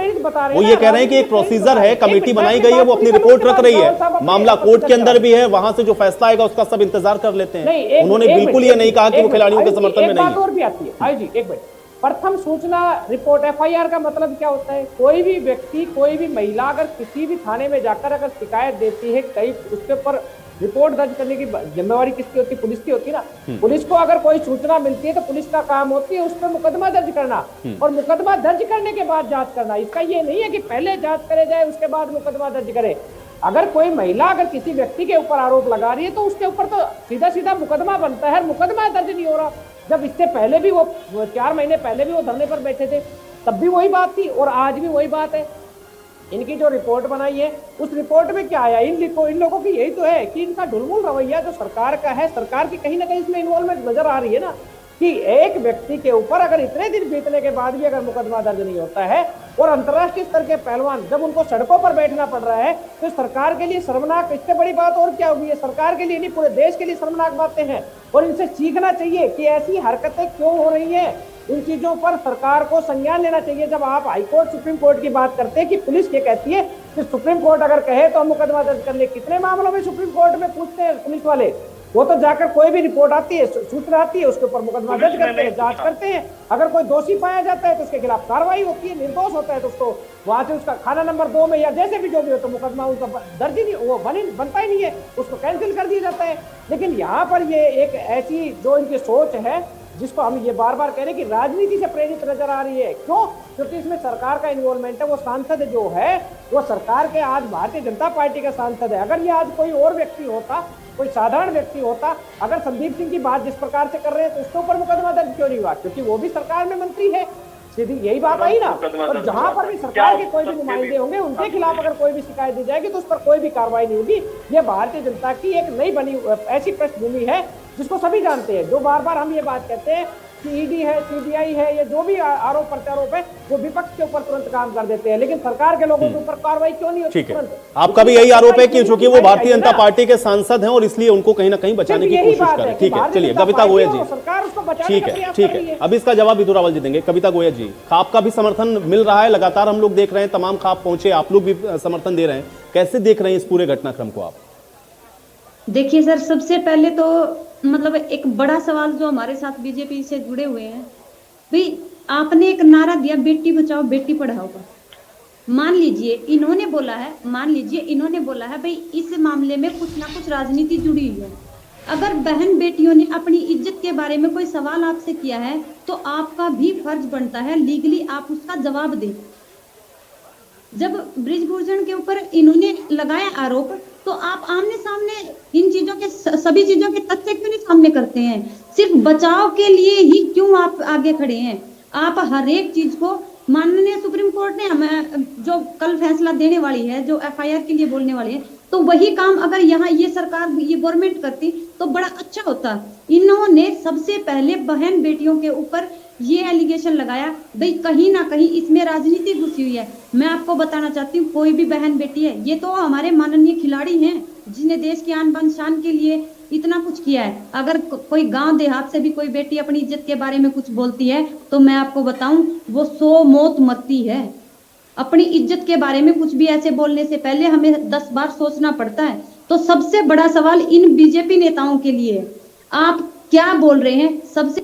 वो ये कह रहे हैं कि एक प्रोसीजर है, कमेटी बनाई गई है, वो अपनी रिपोर्ट रख रही है, मामला कोर्ट के अंदर भी है, वहां से जो फैसला आएगा उसका सब इंतजार कर लेते हैं। उन्होंने बिल्कुल ये नहीं कहा कि वो खिलाड़ियों के समर्थन में नहीं है। और भी आती है आयुष जी, एक मिनट, प्रथम सूचना रिपोर्ट FIR का मतलब क्या होता है? कोई भी व्यक्ति, कोई भी महिला अगर किसी भी थाने में जाकर अगर शिकायत देती है, कई उसके ऊपर रिपोर्ट दर्ज करने की जिम्मेवारी किसकी होती है? पुलिस की होती है ना। पुलिस को अगर कोई सूचना मिलती है तो पुलिस का काम होती है उस पर मुकदमा दर्ज करना, और मुकदमा दर्ज करने के बाद जांच करना। इसका ये नहीं है कि पहले जांच करे जाए उसके बाद मुकदमा दर्ज करे। अगर कोई महिला अगर किसी व्यक्ति के ऊपर आरोप लगा रही है तो उसके ऊपर तो सीधा सीधा मुकदमा बनता है, मुकदमा दर्ज नहीं हो रहा। जब इससे पहले भी वो 4 महीने पहले भी वो धरने पर बैठे थे, तब भी वही बात थी और आज भी वही बात है। इनकी जो रिपोर्ट बनाई है उस रिपोर्ट में क्या आया? इन लोगों की यही तो है कि इनका ढुलमुल रवैया जो सरकार का है, सरकार की कहीं ना कहीं इसमें इन्वॉल्वमेंट नजर आ रही है ना, कि एक व्यक्ति के ऊपर अगर इतने दिन बीतने के बाद भी अगर मुकदमा दर्ज नहीं होता है और अंतर्राष्ट्रीय स्तर के पहलवान जब उनको सड़कों पर बैठना पड़ रहा है, तो सरकार के लिए शर्मनाक, इससे बड़ी बात और क्या होगी? सरकार के लिए नहीं, पूरे देश के लिए शर्मनाक बातें हैं और इनसे सीखना चाहिए कि ऐसी हरकतें क्यों हो रही हैं। इन चीजों पर सरकार को संज्ञान लेना चाहिए। जब आप हाईकोर्ट, सुप्रीम कोर्ट की बात करते हैं कि पुलिस ये कहती है कि सुप्रीम कोर्ट अगर कहे तो हम मुकदमा दर्ज कर ले, कितने मामलों में सुप्रीम कोर्ट में पूछते हैं पुलिस वाले? वो तो जाकर कोई भी रिपोर्ट आती है, सूचना आती है, उसके ऊपर मुकदमा दर्ज करते हैं, जांच करते हैं। अगर कोई दोषी पाया जाता है तो उसके खिलाफ कार्रवाई होती है, निर्दोष होता है तो उसको वहां से उसका खाना नंबर 2 में या जैसे भी जो भी हो तो मुकदमा उसका दर्ज ही नहीं, वो बनता ही नहीं है, उसको कैंसिल कर दिया जाता है। लेकिन यहाँ पर ये एक ऐसी जो इनकी सोच है जिसको हम ये बार बार कह रहे हैं कि राजनीति से प्रेरित नजर आ रही है। क्यों? क्योंकि इसमें सरकार का इन्वॉल्वमेंट है। वो सांसद जो है वो सरकार के आज भारतीय जनता पार्टी का सांसद है। अगर ये आज कोई और व्यक्ति होता, कोई साधारण व्यक्ति होता, अगर संदीप सिंह की बात जिस प्रकार से कर रहे हैं तो उसके ऊपर मुकदमा दर्ज क्यों नहीं हुआ? क्योंकि वो भी सरकार में मंत्री है, सीधी यही बात आई ना। और जहां पर भी सरकार के कोई भी नुमाइंदे होंगे उनके खिलाफ अगर कोई भी शिकायत दी जाएगी तो उस पर कोई भी कार्रवाई नहीं होगी। ये भारतीय जनता की एक नई बनी ऐसी पृष्ठभूमि है जिसको सभी जानते हैं। जो बार बार हम ये बात कहते हैं कि ईडी है, सीबीआई है, ये जो भी आरोप प्रत्यारोप है वो विपक्ष के ऊपर तुरंत काम कर देते हैं, लेकिन सरकार के लोगों के ऊपर कार्रवाई क्यों नहीं होती? ठीक है, आपका भी यही आरोप है कि चूंकि वो भारतीय जनता पार्टी के सांसद हैं और इसलिए उनको कहीं ना कहीं बचाने की कोशिश कर रहे हैं। ठीक है, चलिए कविता गोयल जी, ठीक है, अभी इसका जवाब विदुरावल जी देंगे। कविता गोयल जी, खाप का भी समर्थन मिल रहा है, लगातार हम लोग देख रहे हैं, तमाम खाप पहुंचे, आप लोग भी समर्थन दे रहे हैं, कैसे देख रहे हैं इस पूरे घटनाक्रम को आप? देखिए सर, सबसे पहले तो मतलब एक बड़ा सवाल जो हमारे साथ बीजेपी से जुड़े हुए हैं, भाई आपने एक नारा दिया बेटी बचाओ बेटी पढ़ाओ का, मान लीजिए इन्होंने बोला है भाई इस मामले में कुछ ना कुछ राजनीति जुड़ी हुई है। अगर बहन बेटियों ने अपनी इज्जत के बारे में कोई सवाल आपसे किया है तो आपका भी फर्ज बनता है लीगली आप उसका जवाब दें। जब बृजभूषण के ऊपर इन्होंने लगाया आरोप तो आप आमने सामने इन चीजों के सभी चीजों के तथ्य क्यों नहीं सामने करते हैं? सिर्फ बचाव के लिए ही क्यों आप आगे खड़े हैं? आप हर एक चीज को, माननीय सुप्रीम कोर्ट ने हमें जो कल फैसला देने वाली है, जो FIR के लिए बोलने वाली है, तो वही काम अगर यहाँ ये सरकार ये गवर्नमेंट करती तो बड़ा अच्छा होता। इन्होंने सबसे पहले बहन बेटियों के ऊपर ये एलिगेशन लगाया, भाई कहीं ना कहीं इसमें राजनीति घुसी हुई है। मैं आपको बताना चाहती हूँ, कोई भी बहन बेटी है, ये तो हमारे माननीय खिलाड़ी हैं जिन्हें देश की आन बान शान के लिए इतना कुछ किया है। अगर कोई गांव देहात से भी कोई बेटी अपनी इज्जत के बारे में कुछ बोलती है तो मैं आपको बताऊं वो 100 मौत मरती है। अपनी इज्जत के बारे में कुछ भी ऐसे बोलने से पहले हमें 10 बार सोचना पड़ता है। तो सबसे बड़ा सवाल इन बीजेपी नेताओं के लिए, आप क्या बोल रहे हैं? सबसे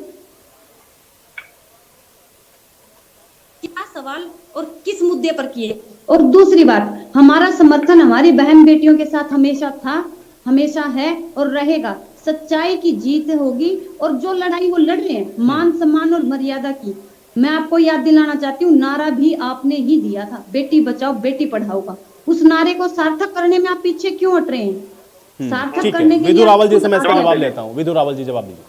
क्या सवाल और किस मुद्दे पर किए? और दूसरी बात, हमारा समर्थन हमारी बहन बेटियों के साथ हमेशा था, हमेशा है और रहेगा। सच्चाई की जीत होगी और जो लड़ाई वो लड़ रहे हैं मान सम्मान और मर्यादा की, मैं आपको याद दिलाना चाहती हूँ, नारा भी आपने ही दिया था, बेटी बचाओ बेटी पढ़ाओ का। उस नारे को सार्थक करने में आप पीछे क्यों हट रहे हैं? सार्थक करने के लिए विदु रावल जी से मैं इसका जवाब लेता हूँ। विदु रावल जी जवाब दीजिए।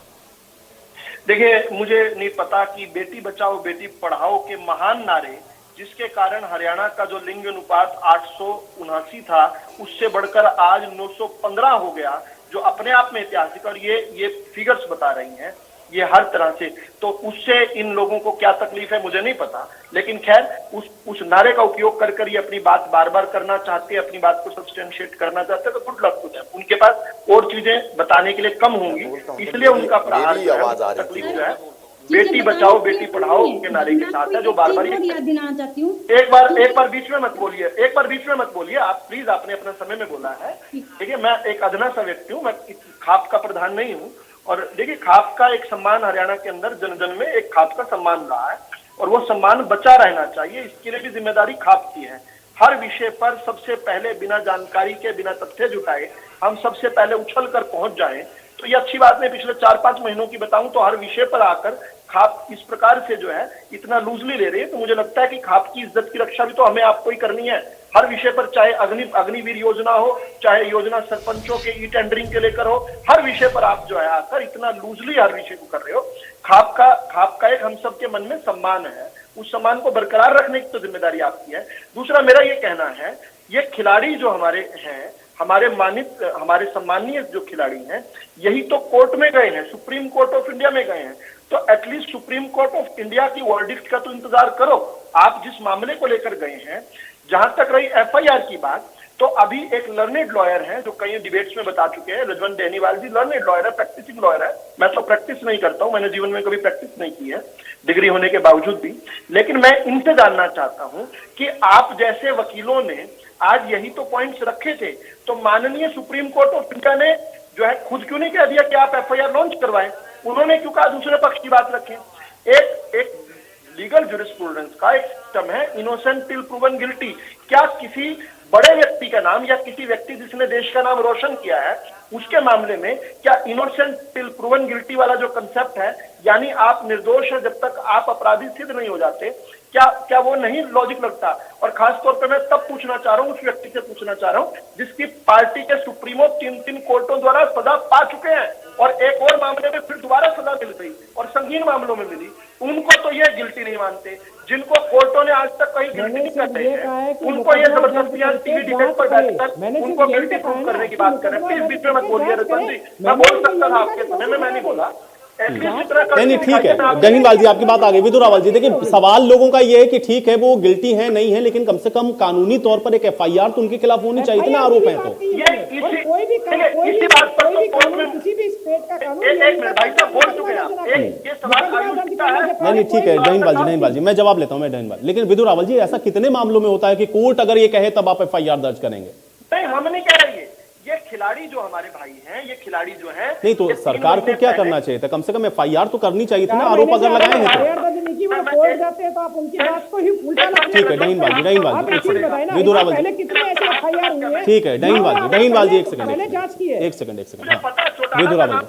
देखिए, मुझे नहीं पता कि बेटी बचाओ बेटी पढ़ाओ के महान नारे जिसके कारण हरियाणा का जो लिंग अनुपात 879 था उससे बढ़कर आज 915 हो गया, जो अपने आप में ऐतिहासिक, और ये फिगर्स बता रही हैं ये हर तरह से। तो उससे इन लोगों को क्या तकलीफ है मुझे नहीं पता, लेकिन खैर उस नारे का उपयोग कर ये अपनी बात बार बार करना चाहते हैं, अपनी बात को सब्सटेंशिएट करना चाहते हैं, तो गुड लक टू देम। उनके पास और चीजें बताने के लिए कम होंगी, इसलिए उनका प्रहार तकलीफ जो है बेटी बचाओ बेटी पढ़ाओ के नारे के साथ है, जो बार बार दिलाना चाहती हूँ। एक बार बीच में मत बोलिए, आप प्लीज, आपने अपना समय में बोला है। देखिए, मैं एक अदना सा व्यक्ति हूँ, मैं खाप का प्रधान नहीं हूँ, और देखिए खाप का एक सम्मान हरियाणा के अंदर जन जन में एक खाप का सम्मान रहा है और वो सम्मान बचा रहना चाहिए, इसके लिए भी जिम्मेदारी खाप की है। हर विषय पर सबसे पहले बिना जानकारी के, बिना तथ्य जुटाए हम सबसे पहले उछल कर पहुंच जाएं तो ये अच्छी बात नहीं। पिछले 4-5 महीनों की बताऊं तो हर विषय पर आकर खाप इस प्रकार से जो है इतना लूजली ले रही है, तो मुझे लगता है कि खाप की इज्जत की रक्षा भी तो हमें आपको ही करनी है। हर विषय पर, चाहे अग्निवीर योजना हो, चाहे योजना सरपंचों के ई टेंडरिंग के लेकर हो, हर विषय पर आप जो है आकर इतना लूजली हर विषय को कर रहे हो। खाप का एक हम सबके मन में सम्मान है, उस सम्मान को बरकरार रखने की तो जिम्मेदारी आपकी है। दूसरा मेरा ये कहना है, ये खिलाड़ी जो हमारे हैं, हमारे सम्मानीय जो खिलाड़ी हैं, यही तो कोर्ट में गए हैं, सुप्रीम कोर्ट ऑफ इंडिया में गए हैं, तो at least supreme court of India की वर्डिक्ट का तो इंतजार करो। आप जिस मामले को लेकर गए हैं, जहां तक रही एफआईआर की बात, तो अभी एक लर्नेड लॉयर है जो कई डिबेट्स में बता चुके हैं, रजवंत बेनीवाल जी लर्नेड लॉयर है, प्रैक्टिसिंग लॉयर है। मैं तो प्रैक्टिस नहीं करता हूं, मैंने जीवन में कभी प्रैक्टिस नहीं की है डिग्री होने के बावजूद भी, लेकिन मैं इनसे जानना चाहता हूं कि आप जैसे वकीलों ने आज यही तो पॉइंट्स रखे थे, तो माननीय सुप्रीम कोर्ट ऑफ इंडिया ने जो है खुद क्यों नहीं कह दिया कि आप एफआईआर लॉन्च करवाएं? उन्होंने क्यों कहा दूसरे पक्ष की बात रखें? एक लीगल ज्यूरिस्प्रूडेंस का एक सिस्टम है, इनोसेंट टिल प्रूवन गिल्टी। क्या किसी बड़े व्यक्ति का नाम या किसी व्यक्ति जिसने देश का नाम रोशन किया है उसके मामले में क्या इनोसेंट टिल प्रूवन गिल्टी वाला जो कंसेप्ट है, यानी आप निर्दोष है जब तक आप अपराधी सिद्ध नहीं हो जाते, क्या वो नहीं लॉजिक लगता? और खास तौर पे मैं तब पूछना चाह रहा हूँ, उस व्यक्ति से पूछना चाह रहा हूँ जिसकी पार्टी के सुप्रीमो 3 कोर्टों द्वारा सजा पा चुके हैं और एक और मामले में फिर दोबारा सजा मिल गई और संगीन मामलों में मिली, उनको तो ये गिल्टी नहीं मानते। जिनको कोर्टों ने आज तक कहीं गिल्टी नहीं करते हैं, उनको ये जबरदस्ती टीवी डिबेट पर बैठकर उनको गिल्टी प्रूव करने की बात कर रहे हैं। प्लीज बीच में मत बोलिए रतन जी, मैं बोल सकता था आपके समय में, मैं नहीं बोला। नहीं ठीक है, बेनीवाल जी आपकी बात आ गई। विदु रावल जी, देखिए सवाल लोगों का ये है कि ठीक है वो गिल्टी है नहीं है, लेकिन कम से कम कानूनी तौर पर एक एफआईआर तो उनके खिलाफ होनी चाहिए, इतना आरोप है तो इसी बात पर भाई साहब बोल चुके हैं, ये सवाल नहीं ठीक है डहीनवाल जी मैं जवाब लेता हूँ लेकिन विदु रावल जी ऐसा कितने मामलों में होता है कि कोर्ट अगर ये कहे तब आप एफआईआर दर्ज करेंगे? नहीं, हम नहीं कह रहे, ये खिलाड़ी जो हमारे भाई हैं, ये खिलाड़ी जो है, नहीं तो सरकार को क्या करना चाहिए था? कम से कम एफआईआर तो करनी चाहिए थी ना, आरोप अगर लगाए हैं ठीक है डहीनवाल जी विदु रावल जी ठीक है डहीनवाल जी एक सेकंड विदु रावल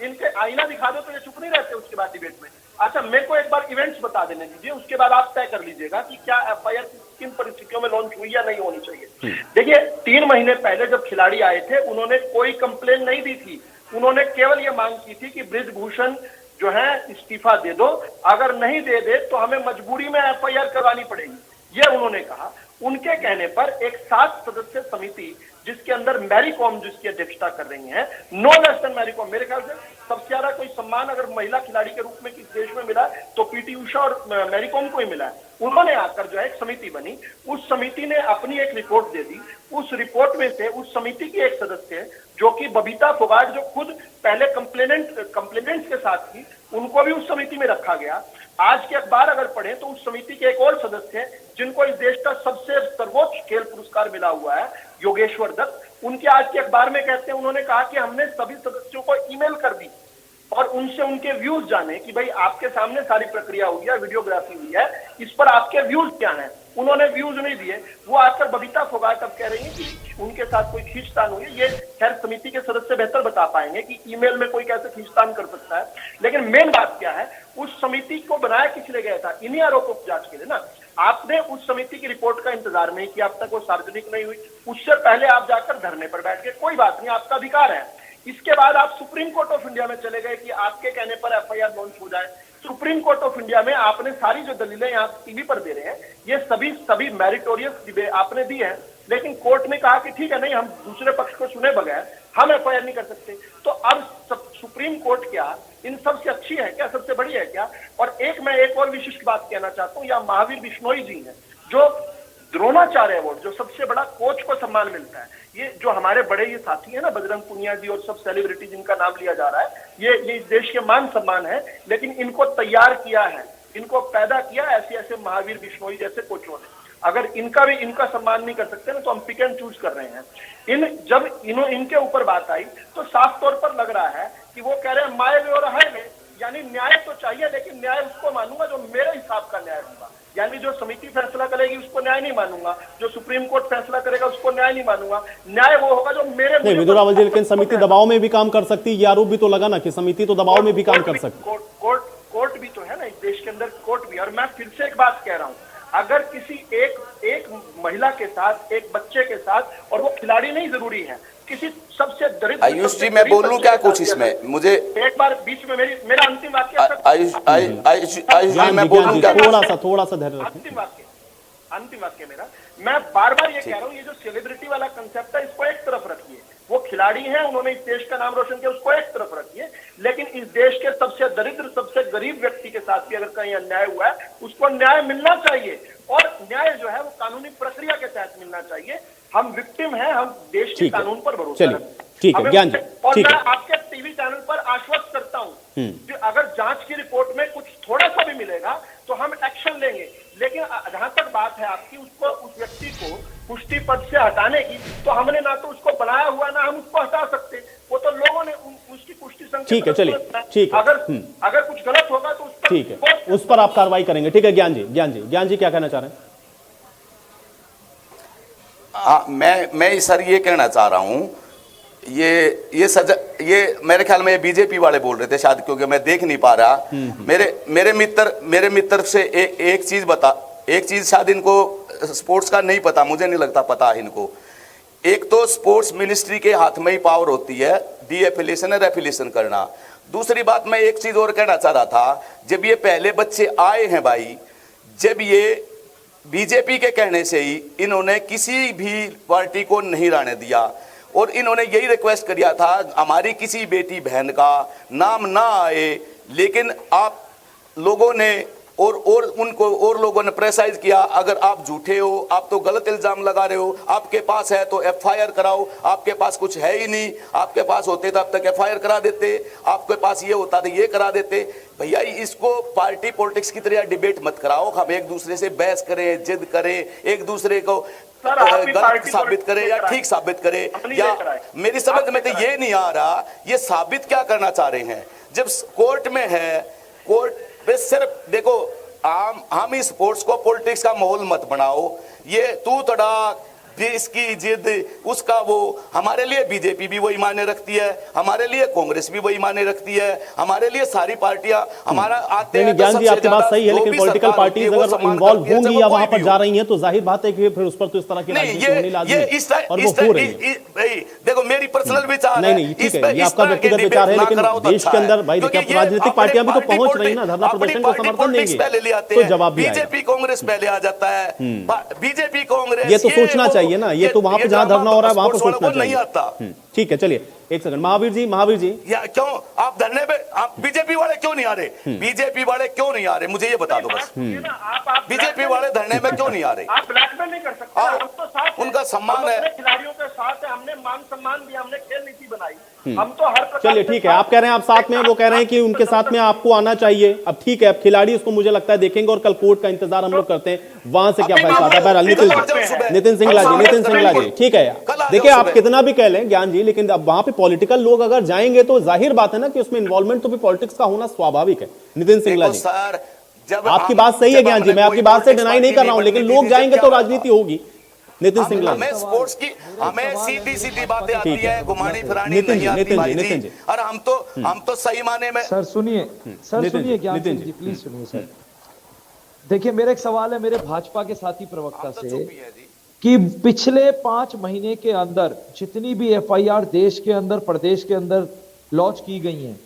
इनके आईना दिखा दो तो ये चुप नहीं रहते उसके बाद डिबेट में। अच्छा, मेरे को एक बार इवेंट्स बता देने दीजिए, उसके बाद आप तय कर लीजिएगा कि क्या एफआईआर किन परिस्थितियों में लॉन्च हुई या नहीं होनी चाहिए। देखिए 3 महीने पहले जब खिलाड़ी आए थे उन्होंने कोई कंप्लेन नहीं दी थी, उन्होंने केवल ये मांग की थी कि बृजभूषण जो है इस्तीफा दे दो, अगर नहीं दे तो हमें मजबूरी में एफआईआर करवानी पड़ेगी, ये उन्होंने कहा। उनके कहने पर एक 7 सदस्य समिति जिसके अंदर मैरी कॉम जिसकी अध्यक्षता कर रही है, no less than Mary Kom, मेरे ख्याल से सबसे ज्यादा कोई सम्मान अगर महिला खिलाड़ी के रूप में किस देश में मिला तो पीटी उषा और मैरी कॉम को ही मिला है। उन्होंने आकर जो है एक समिति बनी, उस समिति ने अपनी एक रिपोर्ट दे दी। उस रिपोर्ट में से उस समिति की एक सदस्य है जो कि बबीता फोगाट, जो खुद पहले कंप्लेनेंट्स के साथ थी, उनको भी उस समिति में रखा गया। आज के अखबार अगर पढ़े तो उस समिति के एक और सदस्य हैं जिनको इस देश का सबसे सर्वोच्च खेल पुरस्कार मिला हुआ है, योगेश्वर दत्त। उनके आज के अखबार में कहते हैं, उन्होंने कहा कि हमने सभी सदस्यों को ईमेल कर दी और उनसे उनके व्यूज जाने कि भाई आपके सामने सारी प्रक्रिया हुई है, वीडियोग्राफी हुई है, इस पर आपके व्यूज क्या हैं। उन्होंने व्यूज नहीं दिए। वो आकर बबीता फोगाट अब कह रही है कि उनके साथ कोई खींचतान हुई है। ये खैर समिति के सदस्य बेहतर बता पाएंगे कि ईमेल में कोई कैसे खींचतान कर सकता है। लेकिन मेन बात क्या है, उस समिति को बनाया किस लिए गया था? इन्हीं आरोपों की जांच के लिए ना। आपने उस समिति की रिपोर्ट का इंतजार नहीं किया, अब तक वो सार्वजनिक नहीं हुई, उससे पहले आप जाकर धरने पर बैठ गए। कोई बात नहीं, आपका अधिकार है। इसके बाद आप सुप्रीम कोर्ट ऑफ इंडिया में चले गए कि आपके कहने पर एफआईआर लॉन्च हो जाए। सुप्रीम कोर्ट ऑफ इंडिया में आपने सारी जो दलीलें यहाँ टीवी पर दे रहे हैं, ये सभी मेरिटोरियस आपने दी है, लेकिन कोर्ट ने कहा कि ठीक है, नहीं, हम दूसरे पक्ष को सुने बगैर हम एफआईआर नहीं कर सकते। तो अब सुप्रीम कोर्ट क्या इन सबसे अच्छी है क्या, सबसे बड़ी है क्या? और मैं एक और विशिष्ट बात कहना चाहता हूँ, या महावीर बिश्नोई जी हैं जो द्रोणाचार्य अवार्ड, जो सबसे बड़ा कोच को सम्मान मिलता है, ये जो हमारे बड़े ये साथी है ना, बजरंग पुनिया जी और सब सेलिब्रिटी जिनका नाम लिया जा रहा है, ये इस देश के मान सम्मान है, लेकिन इनको तैयार किया है, इनको पैदा किया ऐसे महावीर बिश्नोई जैसे कोचों ने। अगर इनका सम्मान नहीं कर सकते ना, तो हम पिक एंड चूज कर रहे हैं। जब इनके ऊपर बात आई तो साफ तौर पर लग रहा है कि वो कह रहे हैं माय वे और हाय वे, यानी न्याय तो चाहिए, लेकिन न्याय उसको मानूंगा जो मेरे हिसाब का न्याय होगा। यानी जो समिति फैसला करेगी उसको न्याय नहीं मानूंगा, जो सुप्रीम कोर्ट फैसला करेगा उसको न्याय नहीं मानूंगा। न्याय वो होगा जो मेरे नहीं विदुर रावल जी, लेकिन समिति दबाव में भी काम कर सकती है, ये आरोप भी तो लगा ना कि समिति तो दबाव में भी काम कर सकती। कोर्ट भी तो है ना इस देश के अंदर, कोर्ट भी। और मैं फिर से एक बात कह रहा हूं, अगर किसी एक महिला के साथ, एक बच्चे के साथ, और वो खिलाड़ी नहीं जरूरी है, किसी सबसे दरिद्र, आयुष जी मैं बोलूं क्या कुछ इसमें? मुझे एक बार बीच में मेरा अंतिम वाक्य, आयुष जी मैं बोलूं क्या? थोड़ा सा धैर्य रखें। अंतिम वाक्य मेरा, मैं बार बार ये कह रहा हूँ, ये जो सेलिब्रिटी वाला कंसेप्ट है इसको एक तरफ रखिए। वो खिलाड़ी हैं, उन्होंने इस देश का नाम रोशन किया, उसको एक तरफ रखिए, लेकिन इस देश के सबसे दरिद्र, सबसे गरीब व्यक्ति के साथ भी अगर कहीं अन्याय हुआ है, उसको न्याय मिलना चाहिए। और न्याय जो है वो कानूनी प्रक्रिया के तहत मिलना चाहिए। हम विक्टिम हैं, हम देश के कानून पर भरोसा रखते हैं। ठीक है ज्ञान जी, और मैं आपके टीवी चैनल पर आश्वस्त करता हूं कि अगर जांच की रिपोर्ट में कुछ थोड़ा सा भी मिलेगा तो हम एक्शन लेंगे। लेकिन जहां तक बात है आपकी उस व्यक्ति को कुश्ती पद से हटाने की, तो हमने ना तो उसको बनाया हुआ, ना हम उसको हटा सकते। वो तो लोगों ने उसकी कुश्ती संघ, ठीक है, चलिए, ठीक है। अगर कुछ गलत होगा तो उस पर, ठीक है, उस पर आप कार्रवाई करेंगे। ठीक है ज्ञान जी क्या कहना चाह रहे हैं? मैं सर ये कहना चाह रहा हूं, ये मेरे ख्याल में बीजेपी वाले बोल रहे थे शायद, क्योंकि मैं देख नहीं पा रहा। मेरे मित्र से एक चीज शायद इनको स्पोर्ट्स का नहीं पता, मुझे नहीं लगता पता है इनको। एक तो स्पोर्ट्स मिनिस्ट्री के हाथ में ही पावर होती है डी एफिलिएशन और एफिलिएशन करना। दूसरी बात मैं एक चीज और कहना चाह रहा था, जब ये पहले बच्चे आए हैं भाई, जब ये बीजेपी के कहने से ही इन्होंने किसी भी पार्टी को नहीं रहने दिया और इन्होंने यही रिक्वेस्ट किया था हमारी किसी बेटी बहन का नाम ना आए, लेकिन आप लोगों ने और लोगों ने प्रेसाइज किया, अगर आप झूठे हो, आप तो गलत इल्जाम लगा रहे हो, आपके पास है तो एफआईआर कराओ, आपके पास कुछ है ही नहीं, आपके पास होते तो अब तक एफआईआर करा देते, आपके पास ये होता तो ये करा देते। भैया इसको पार्टी पॉलिटिक्स की तरह डिबेट मत कराओ, हम एक दूसरे से बहस करें, जिद करें, एक दूसरे को गलत साबित करे या ठीक साबित करे। या मेरी समझ में तो ये नहीं आ रहा ये साबित क्या करना चाह रहे हैं, जब कोर्ट में है, कोर्ट पे सिर्फ देखो हम इस स्पोर्ट्स को पॉलिटिक्स का माहौल मत बनाओ। ये तू तड़ा देश की जिद, उसका वो, हमारे लिए बीजेपी भी वही मायने रखती है, हमारे लिए कांग्रेस भी वही मायने रखती है, हमारे लिए सारी पार्टियां हमारा आते हैं। ज्ञान जी आपकी बात सही है, लेकिन पॉलिटिकल पार्टीज अगर इन्वॉल्व होंगी या वहां पर जा रही हैं तो जाहिर बात है कि फिर उस पर तो इस तरह की राजनीति होनी लाज़मी है और वो हो रही है। देखो मेरी पर्सनल विचार है, नहीं ठीक है, ये आपका व्यक्तिगत विचार है, लेकिन देश के अंदर भाई देखिए राजनीतिक पार्टियां भी तो पहुंच रही है ना, धरना प्रदर्शन को समर्थन देंगे तो जवाब भी आएगा। बीजेपी कांग्रेस पहले आ जाता है, बीजेपी कांग्रेस, ये तो सोचना चाहिए ना, ये तो वहां पे जहां धरना हो रहा है वहां पर सोचना नहीं आता। ठीक है, चलिए एक सेकंड, महावीर जी या क्यों आप धरने पे, आप बीजेपी वाले क्यों नहीं आ रहे? बीजेपी वाले क्यों नहीं आ रहे, मुझे ये बता दो बस। बीजेपी वाले धरने में क्यों नहीं आ रहे? आप ब्लैकमेल नहीं कर सकते, हम तो साथ हैं, उनका सम्मान है, खिलाड़ियों के साथ है, हमने मान सम्मान दिया, हमने खेल नीति बनाई, हम तो हर प्रकार। चलिए ठीक है, आप कह रहे हैं आप साथ में, वो कह रहे हैं कि उनके साथ में आपको आना चाहिए। अब ठीक है, अब खिलाड़ी इसको मुझे लगता है देखेंगे और कल कोर्ट का इंतजार हम लोग करते हैं, वहां से क्या फैसला आता है। बहरहाल नितिन सिंगला जी ठीक है, देखिए आप कितना भी कह लें ज्ञान जी, लेकिन अब वहां पे पॉलिटिकल लोग अगर जाएंगे तो जाहिर बात है ना कि उसमें इन्वॉल्वमेंट तो भी पॉलिटिक्स का होना स्वाभाविक है। नितिन सिंगला जी आपकी बात सही है ज्ञान जी, मैं आपकी बात से डिनाई नहीं कर रहा हूं, लेकिन लोग जाएंगे तो राजनीति होगी। नितिन सिंगला हमें स्पोर्ट्स की, हमें सीधी बातें आती है, घुमानी फिरानी नहीं आती भाई जी। और हम तो सही माने में। सर सुनिए ज्ञान जी प्लीज सुनिए सर। देखिए मेरा एक सवाल है मेरे भाजपा के साथी प्रवक्ता से कि पिछले 5 महीने के अंदर जितनी भी एफआईआर देश के अंदर, प्रदेश के अंदर लॉन्च की गई हैं,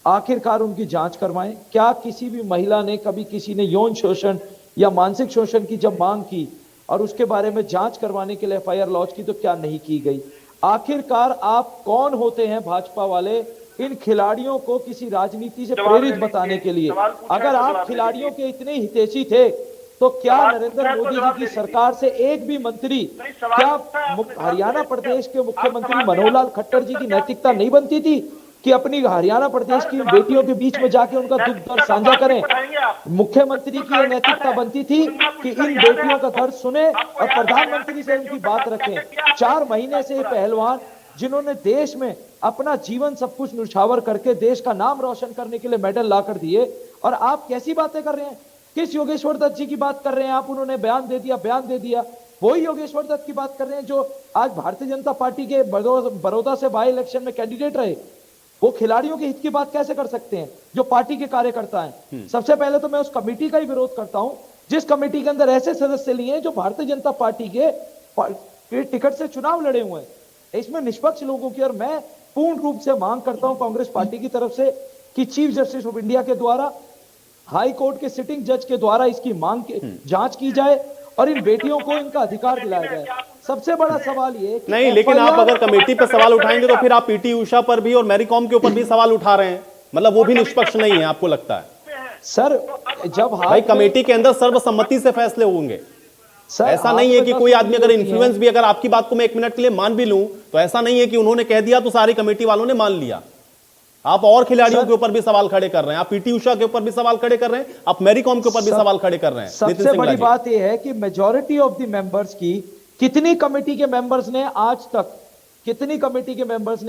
आखिरकार उनकी जांच करवाएं। क्या किसी भी महिला ने, कभी किसी ने यौन शोषण या मानसिक शोषण की जब मांग की और उसके बारे में जांच करवाने के लिए एफआईआर लॉन्च की तो क्या नहीं की गई? आखिरकार आप कौन होते हैं भाजपा वाले इन खिलाड़ियों को किसी राजनीति से प्रेरित बताने के लिए? अगर आप खिलाड़ियों के इतने हितैषी थे तो क्या नरेंद्र मोदी जी की सरकार से एक भी मंत्री, क्या हरियाणा प्रदेश के मुख्यमंत्री मनोहर लाल खट्टर जी की नैतिकता नहीं बनती थी कि अपनी हरियाणा प्रदेश की बेटियों के बीच में जाके उनका दुख दर्द साझा करें? मुख्यमंत्री की यह नैतिकता बनती थी कि इन बेटियों का दर्द सुने और प्रधानमंत्री से उनकी बात रखें। 4 महीने से पहलवान जिन्होंने देश में अपना जीवन सब कुछ न्यौछावर करके देश का नाम रोशन करने के लिए मेडल ला कर दिए, और आप कैसी बातें कर रहे हैं? किस योगेश्वर दत्त जी की बात कर रहे हैं आप? उन्होंने बयान दे दिया। वही योगेश्वर दत्त की बात कर रहे हैं जो आज भारतीय जनता पार्टी के बड़ौदा से बाई इलेक्शन में कैंडिडेट रहे। वो खिलाड़ियों के हित की बात कैसे कर सकते हैं जो पार्टी के कार्यकर्ता हैं? सबसे पहले तो मैं उस कमेटी का ही विरोध करता हूं जिस कमेटी के अंदर ऐसे सदस्य लिए हैं जो भारतीय जनता पार्टी के टिकट से चुनाव लड़े हुए हैं। इसमें निष्पक्ष लोगों की, और मैं पूर्ण रूप से मांग करता हूं कांग्रेस पार्टी की तरफ से कि चीफ जस्टिस ऑफ इंडिया के द्वारा, हाई कोर्ट के सिटिंग जज के द्वारा इसकी मांग की जांच की जाए और इन बेटियों को इनका अधिकार दिलाया जाए। सबसे बड़ा सवाल ये नहीं, लेकिन आप अगर कमेटी पे सवाल उठाएंगे तो फिर आप पीटी उषा पर भी और मैरी कॉम के ऊपर भी सवाल उठा रहे हैं, मतलब वो भी निष्पक्ष नहीं है आपको लगता है? सर जब भाई कमेटी के अंदर सर्वसम्मति से फैसले होंगे, ऐसा नहीं है कि कोई आदमी अगर इन्फ्लुएंस भी, अगर आपकी बात को मैं 1 मिनट के लिए मान भी लूं तो ऐसा नहीं है कि उन्होंने कह दिया तो सारी कमेटी वालों ने मान लिया। आप और खिलाड़ियों के ऊपर भी सवाल खड़े कर रहे हैं, आप पीटी उषा के ऊपर भी सवाल खड़े कर रहे हैं, आप मैरी कॉम के ऊपर भी सवाल खड़े कर रहे हैं। सबसे बड़ी बात यह है कि मेजॉरिटी ऑफ द मेंबर्स की, कितनी कमेटी के मेंबर्स ने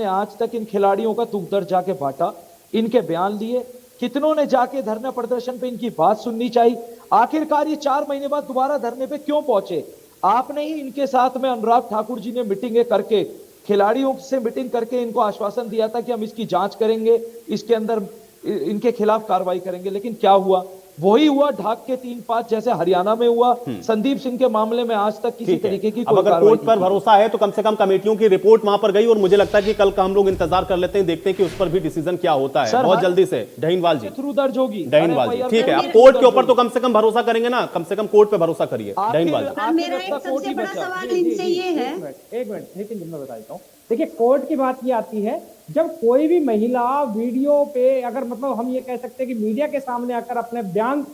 आज तक इन खिलाड़ियों का दुख दर्द जाके बांटा, इनके बयान लिए? कितनों ने जाके धरना प्रदर्शन पे इनकी बात सुननी चाहिए? आखिरकार ये 4 महीने बाद दोबारा धरने पे क्यों पहुंचे? आपने ही इनके साथ में अनुराग ठाकुर जी ने मीटिंगें करके, खिलाड़ियों से मीटिंग करके इनको आश्वासन दिया था कि हम इसकी जांच करेंगे, इसके अंदर इनके खिलाफ कार्रवाई करेंगे, लेकिन क्या हुआ? वही हुआ ढाक के 3-5 जैसे हरियाणा में हुआ। संदीप सिंह के मामले में आज तक किसी तरीके की कोई अगर कोर्ट पर भरोसा है तो कम से कम कमेटियों की रिपोर्ट वहां पर गई, और मुझे लगता है कि कल का हम लोग इंतजार कर लेते हैं, देखते हैं कि उस पर भी डिसीजन क्या होता है बहुत जल्दी से। डहीनवाल जी थ्रू दर्ज होगी, डहीनवाल जी ठीक है, आप कोर्ट के ऊपर तो कम से कम भरोसा करेंगे ना, कम से कम कोर्ट पे भरोसा करिए। डहीनवाल जी मेरा एक सबसे बड़ा सवाल इनसे ये है, एक मिनट लेकिन मैं बताता हूँ। देखिए कोर्ट की बात ये आती है जब कोई भी महिला वीडियो पे, अगर मतलब हम ये कह सकते हैं कि मीडिया के सामने आकर अपने बयान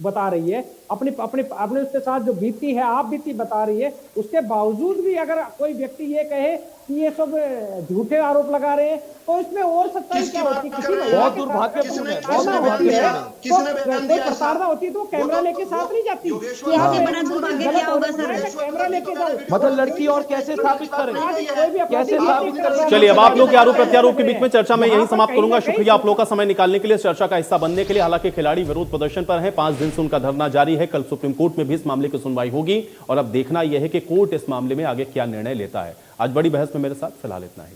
बता रही है, अपने उसके साथ जो बीती है आप बीती बता रही है, उसके बावजूद भी अगर कोई व्यक्ति ये कहे कि ये सब झूठे आरोप लगा रहे हैं, तो इसमें और सच्चाई क्या होती? किसी बहुत दुर्भाग्यपूर्ण है, बहुत दुर्भाग्यपूर्ण है। कोई प्रताड़ना होती तो कैमरा लेके साथ नहीं जाती। कैमरा लेके जाओ, मतलब लड़की और कैसे साबित करें, कैसे साबित करें? चलिए, अब आप लोग के आरोप प्रत्यारोप के बीच में चर्चा मैं यहीं समाप्त करूंगा। शुक्रिया आप लोग का समय निकालने के लिए, चर्चा का हिस्सा बनने के लिए। हालांकि खिलाड़ी विरोध प्रदर्शन पर हैं, 5 दिन से उनका धरना जारी है। कल सुप्रीम कोर्ट में भी इस मामले की सुनवाई होगी और अब देखना यह है कि कोर्ट इस मामले में आगे क्या निर्णय लेता है। आज बड़ी बहस में मेरे साथ फिलहाल इतना ही।